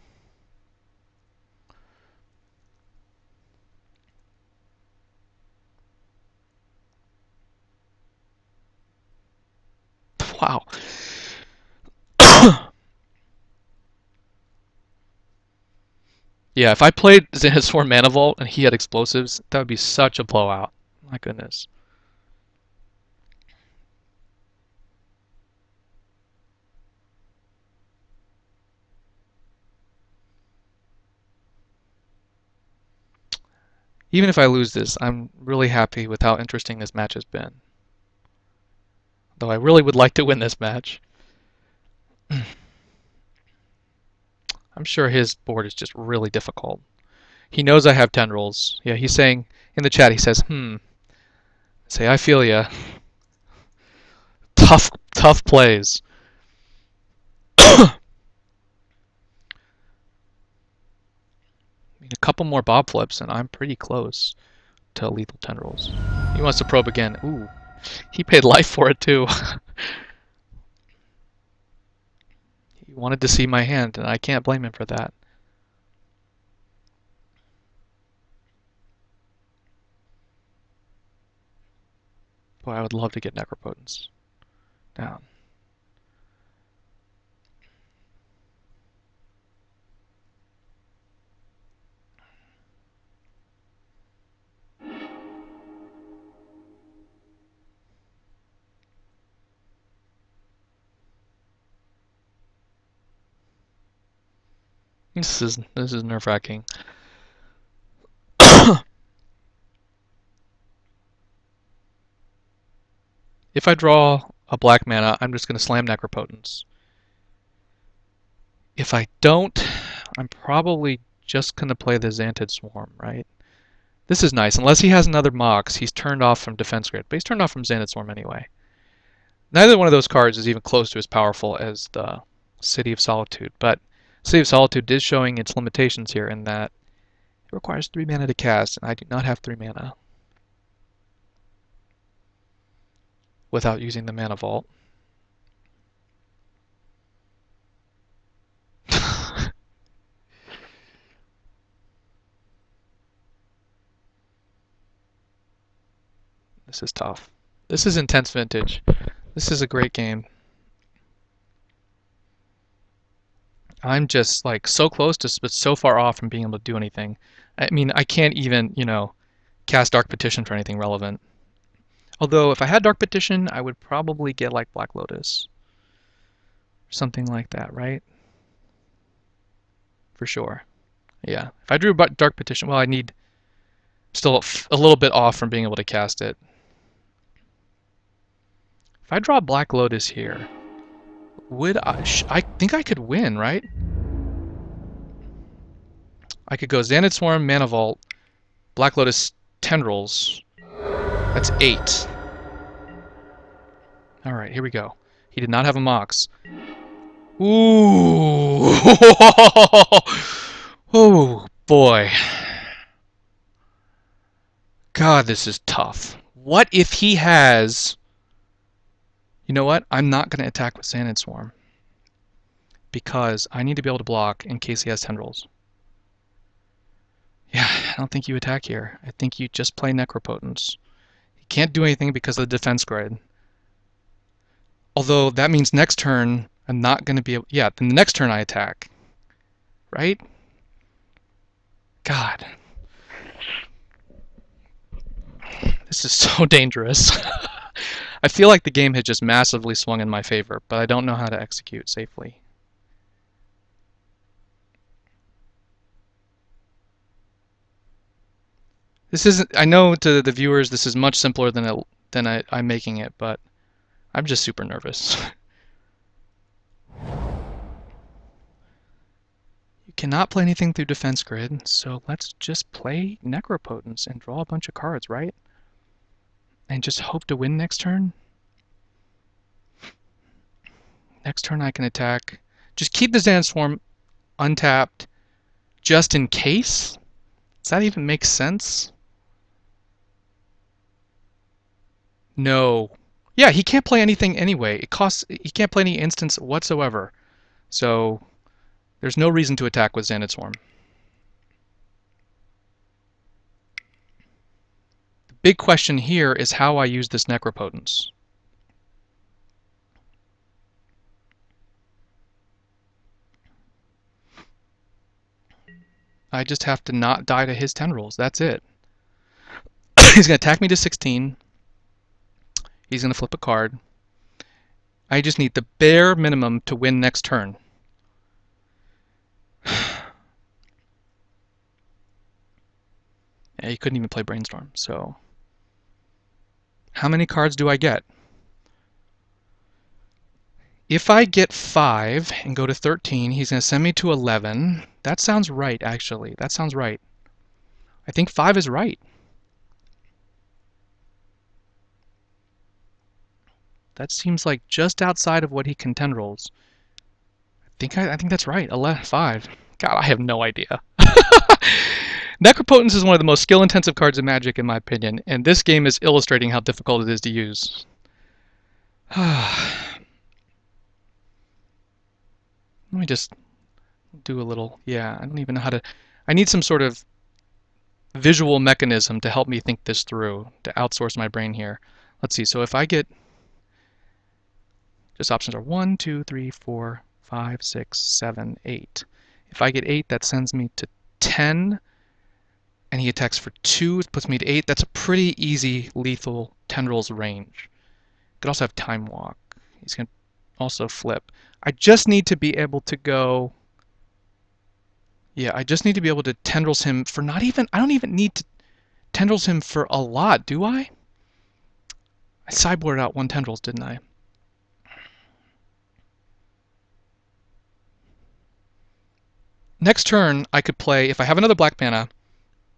Wow. Yeah, if I played Xanad Swarm Mana Vault and he had explosives, that would be such a blowout. My goodness. Even if I lose this, I'm really happy with how interesting this match has been. Though I really would like to win this match. I'm sure his board is just really difficult. He knows I have tendrils. Yeah, he's saying in the chat, he says, say, I feel ya. Tough plays. I mean, a couple more bob flips, and I'm pretty close to lethal tendrils. He wants to probe again. Ooh, he paid life for it too. He wanted to see my hand, and I can't blame him for that. Boy, I would love to get Necropotence down. This is nerve-wracking. If I draw a black mana, I'm just going to slam Necropotence. If I don't, I'm probably just going to play the Xantid Swarm, right? This is nice. Unless he has another Mox, he's turned off from Defense Grid, but he's turned off from Xantid Swarm anyway. Neither one of those cards is even close to as powerful as the City of Solitude, but City of Solitude is showing its limitations here in that it requires 3 mana to cast, and I do not have 3 mana without using the Mana Vault. This is tough. This is intense vintage. This is a great game. I'm just like so close to, but so far off from being able to do anything. I mean, I can't even, cast Dark Petition for anything relevant. Although, if I had Dark Petition, I would probably get like Black Lotus. Something like that, right? For sure. Yeah. If I drew Dark Petition, well, I need still a little bit off from being able to cast it. If I draw Black Lotus here, would I think I could win, right? I could go Xanad Swarm, Mana Vault, Black Lotus Tendrils. That's 8. Alright, here we go. He did not have a Mox. Ooh! Oh, boy. God, this is tough. What if he has... You know what? I'm not going to attack with Xanad Swarm. Because I need to be able to block in case he has Tendrils. Yeah, I don't think you attack here. I think you just play Necropotence. You can't do anything because of the defense grid. Although that means next turn I'm not going to be able... Yeah, then the next turn I attack. Right? God. This is so dangerous. I feel like the game has just massively swung in my favor, but I don't know how to execute safely. This isn't... I know to the viewers this is much simpler than I'm making it, but I'm just super nervous. You cannot play anything through defense grid, so let's just play Necropotence and draw a bunch of cards, right? And just hope to win next turn. Next turn I can attack. Just keep the Xanad Swarm untapped just in case? Does that even make sense? No. Yeah, he can't play anything anyway. He can't play any instance whatsoever. So there's no reason to attack with Xanad Swarm. The big question here is how I use this Necropotence. I just have to not die to his Tendrils. That's it. He's going to attack me to 16. He's going to flip a card. I just need the bare minimum to win next turn. Yeah, he couldn't even play Brainstorm, so... How many cards do I get? If I get 5 and go to 13, he's going to send me to 11. That sounds right, actually. That sounds right. I think 5 is right. That seems like just outside of what he can Tendrils. I think that's right. 5. God, I have no idea. Necropotence is one of the most skill-intensive cards in Magic, in my opinion, and this game is illustrating how difficult it is to use. Let me just do a little... Yeah, I don't even know how to... I need some sort of visual mechanism to help me think this through, to outsource my brain here. Let's see, so if I get... Just options are 1, 2, 3, 4, 5, 6, 7, 8. If I get 8, that sends me to 10, and he attacks for 2, it puts me to 8. That's a pretty easy lethal Tendrils range. Could also have Time Walk. He's going to also flip. I just need to be able to go... Yeah, I just need to be able to Tendrils him for not even... I don't even need to Tendrils him for a lot, do I? I sideboarded out 1 Tendrils, didn't I? Next turn, I could play, if I have another black mana,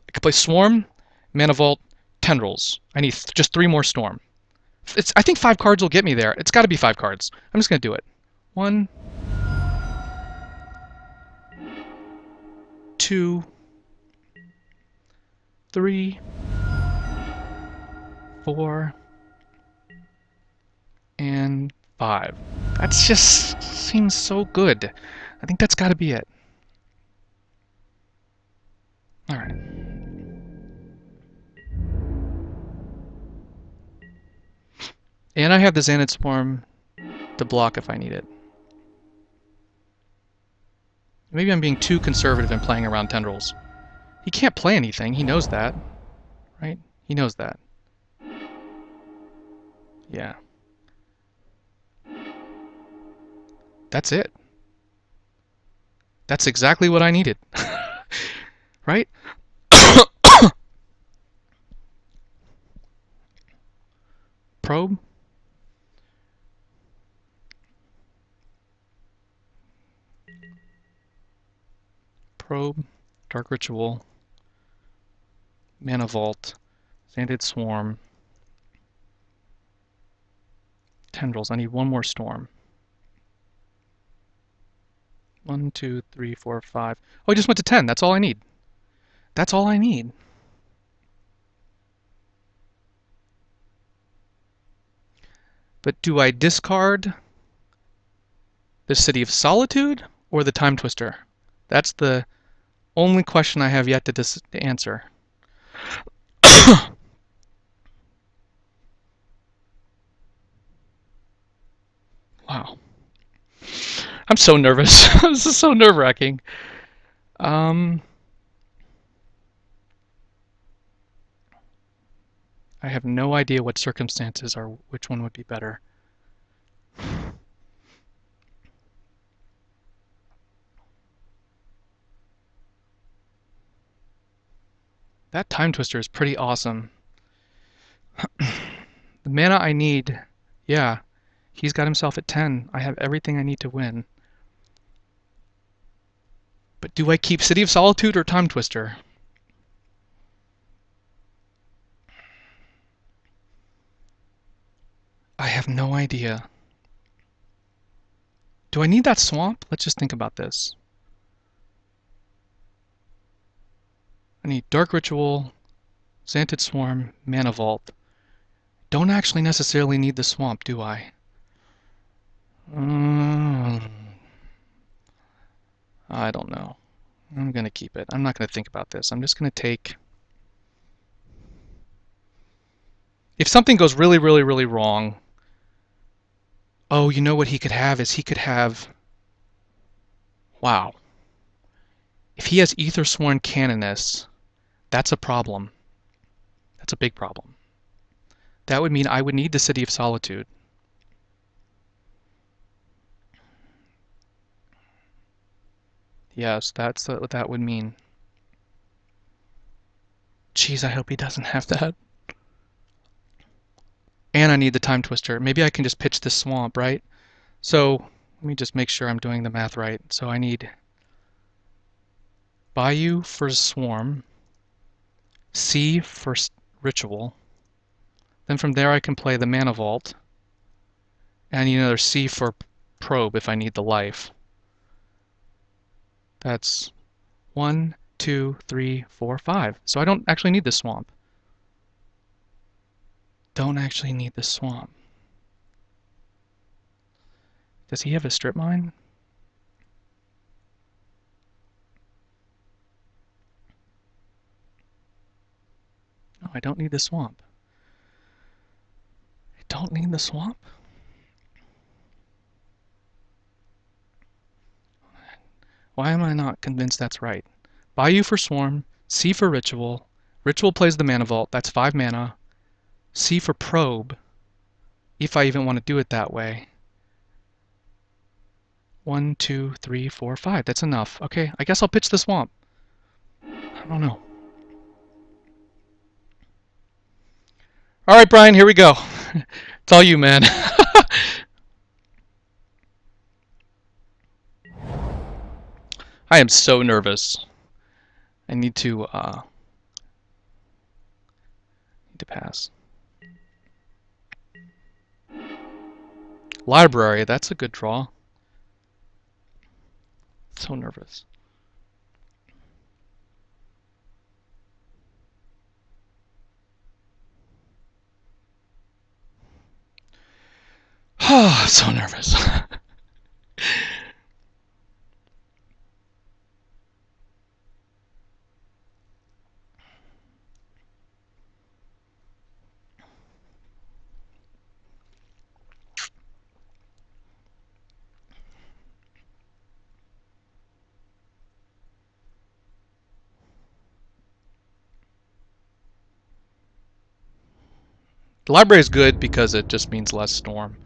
I could play Swarm, Mana Vault, Tendrils. I need just 3 more Storm. I think 5 cards will get me there. It's got to be 5 cards. I'm just going to do it. 1, 2, 3, 4, and 5. That just seems so good. I think that's got to be it. All right. And I have the Xanad Swarm to block if I need it. Maybe I'm being too conservative in playing around Tendrils. He can't play anything. He knows that, right? He knows that. Yeah. That's it. That's exactly what I needed. Right? Probe. Probe. Dark Ritual. Mana Vault. Xanad Swarm. Tendrils. I need one more storm. 1, 2, 3, 4, 5. Oh, I just went to 10. That's all I need. That's all I need. But do I discard the City of Solitude or the Time Twister? That's the only question I have yet to answer. Wow. I'm so nervous. This is so nerve-wracking. I have no idea what circumstances are which one would be better. That Time Twister is pretty awesome. The mana I need, yeah, he's got himself at 10. I have everything I need to win. But do I keep City of Solitude or Time Twister? I have no idea. Do I need that swamp? Let's just think about this. I need Dark Ritual, Xanted Swarm, Mana Vault. Don't actually necessarily need the swamp, do I? I don't know. I'm going to keep it. I'm not going to think about this. I'm just going to take... If something goes really, really, really wrong... Oh, you know what he could have is he could have... Wow. If he has Aethersworn Canoness, that's a problem. That's a big problem. That would mean I would need the City of Solitude. Yes, that's what that would mean. Jeez, I hope he doesn't have that. And I need the Time Twister. Maybe I can just pitch this swamp, right? So, let me just make sure I'm doing the math right. So I need Bayou for Swarm, C for Ritual. Then from there I can play the Mana Vault. And I need another C for Probe if I need the life. That's 1, 2, 3, 4, 5. So I don't actually need the swamp. Don't actually need the swamp. Does he have a strip mine? No, I don't need the swamp. I don't need the swamp? Why am I not convinced that's right? Bayou for Swarm, C for Ritual. Ritual plays the Mana Vault, that's 5 mana. C for Probe, if I even want to do it that way. 1, 2, 3, 4, 5. That's enough. Okay, I guess I'll pitch the swamp. I don't know. All right, Brian, here we go. It's all you, man. I am so nervous. I need to pass. Library, that's a good draw. So nervous. So nervous. The library is good because it just means less storm.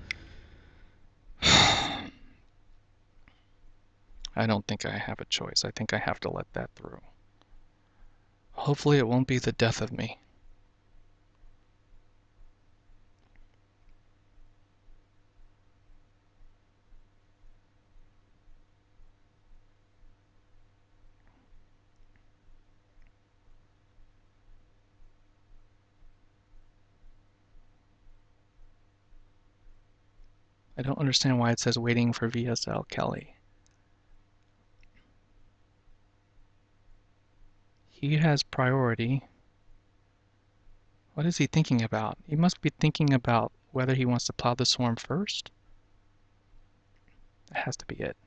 I don't think I have a choice. I think I have to let that through. Hopefully it won't be the death of me. I don't understand why it says waiting for VSL Kelly. He has priority. What is he thinking about? He must be thinking about whether he wants to plow the swarm first. That has to be it.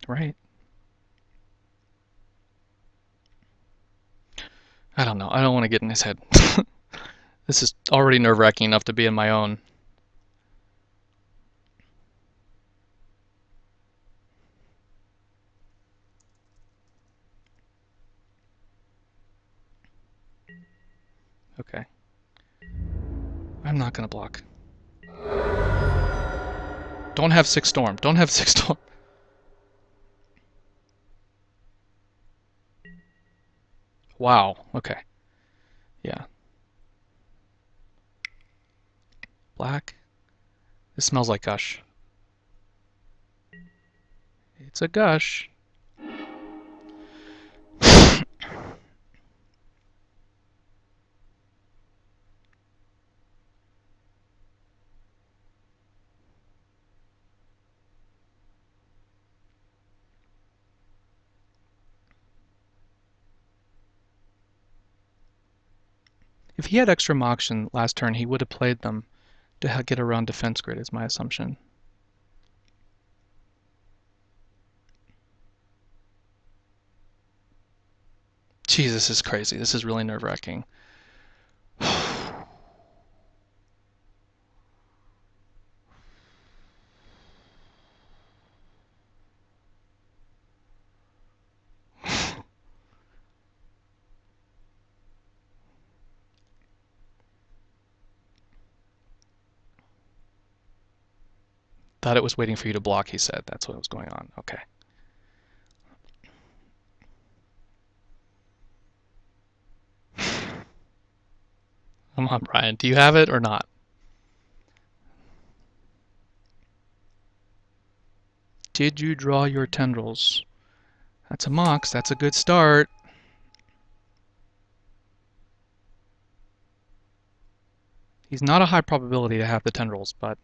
Right? I don't know. I don't want to get in his head. This is already nerve-wracking enough to be in my own. Okay. I'm not going to block. Don't have 6 storm. Don't have 6 storm. Wow. Okay. Yeah. Black. This smells like gush. It's a gush. If he had extra moction last turn, he would have played them to get around defense grid, is my assumption. Jeez, this is crazy. This is really nerve-wracking. Thought it was waiting for you to block, he said. That's what was going on. Okay. Come on, Brian. Do you have it or not? Did you draw your tendrils? That's a mox. That's a good start. He's not a high probability to have the tendrils, but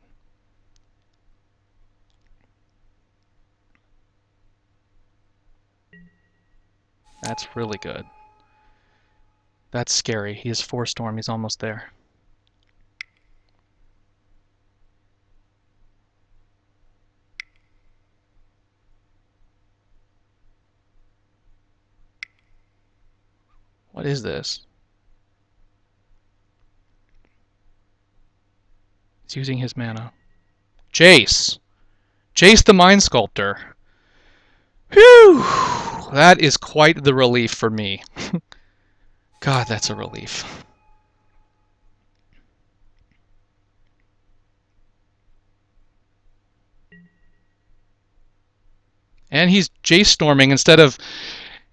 that's really good. That's scary. He has 4 storm. He's almost there. What is this? He's using his mana. Jace! Jace the Mind Sculptor. Whew! That is quite the relief for me. God, that's a relief. And he's Jace storming instead of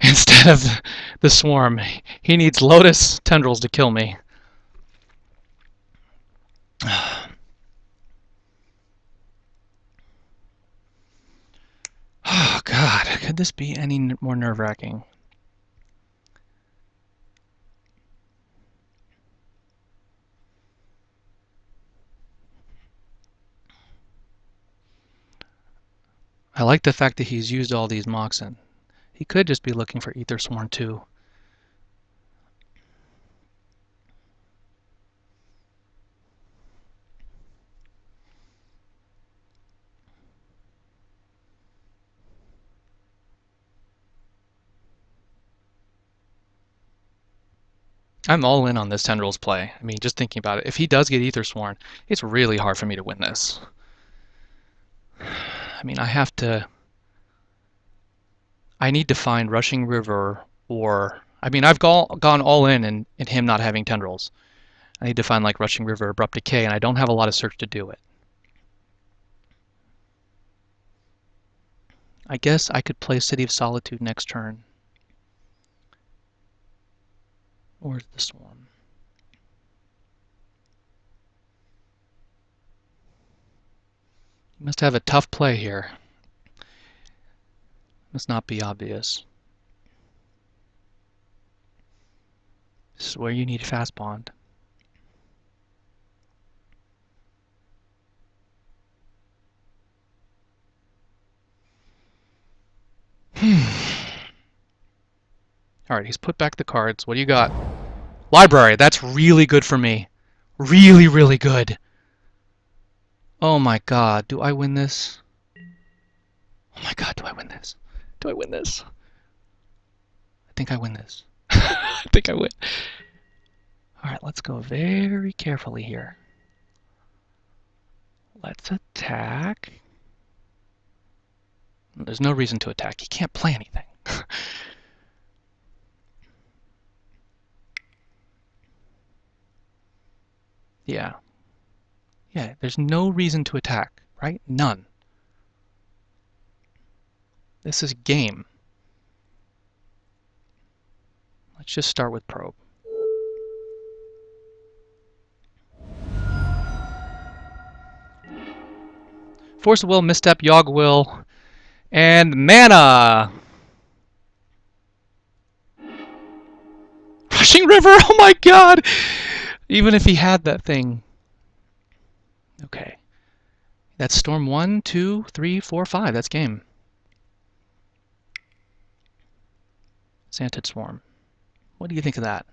the swarm. He needs Lotus tendrils to kill me. Oh God, could this be any more nerve-wracking? I like the fact that he's used all these Moxen. He could just be looking for Ether Sworn too. I'm all in on this Tendrils play. I mean, just thinking about it, if he does get Ether Sworn, it's really hard for me to win this. I mean, I need to find Rushing River or I mean, I've gone all in him not having tendrils. I need to find like Rushing River, Abrupt Decay, and I don't have a lot of search to do it. I guess I could play City of Solitude next turn. Or the Swarm. You must have a tough play here. Must not be obvious. This is where you need Fast Bond. Alright, he's put back the cards. What do you got? Library. That's really good for me. Really, really good. Oh my god. Do I win this? Oh my god, do I win this? Do I win this? I think I win this. I think I win. Alright, let's go very carefully here. Let's attack. There's no reason to attack. He can't play anything. Yeah. Yeah, there's no reason to attack, right? None. This is game. Let's just start with probe. Force of Will, Misstep, Yogg Will, and Mana! Rushing River, oh my god! Even if he had that thing. Okay. That's Storm 1, 2, 3, 4, 5. That's game. Santid Swarm. What do you think of that?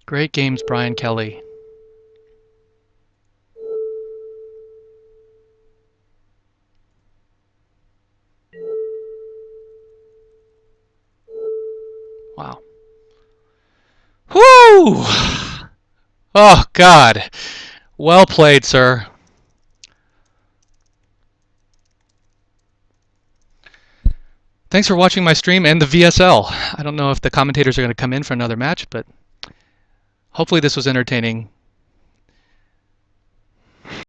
Great games, Brian Kelly. Wow. Whoo! Oh, God. Well played, sir. Thanks for watching my stream and the VSL. I don't know if the commentators are going to come in for another match, but hopefully this was entertaining.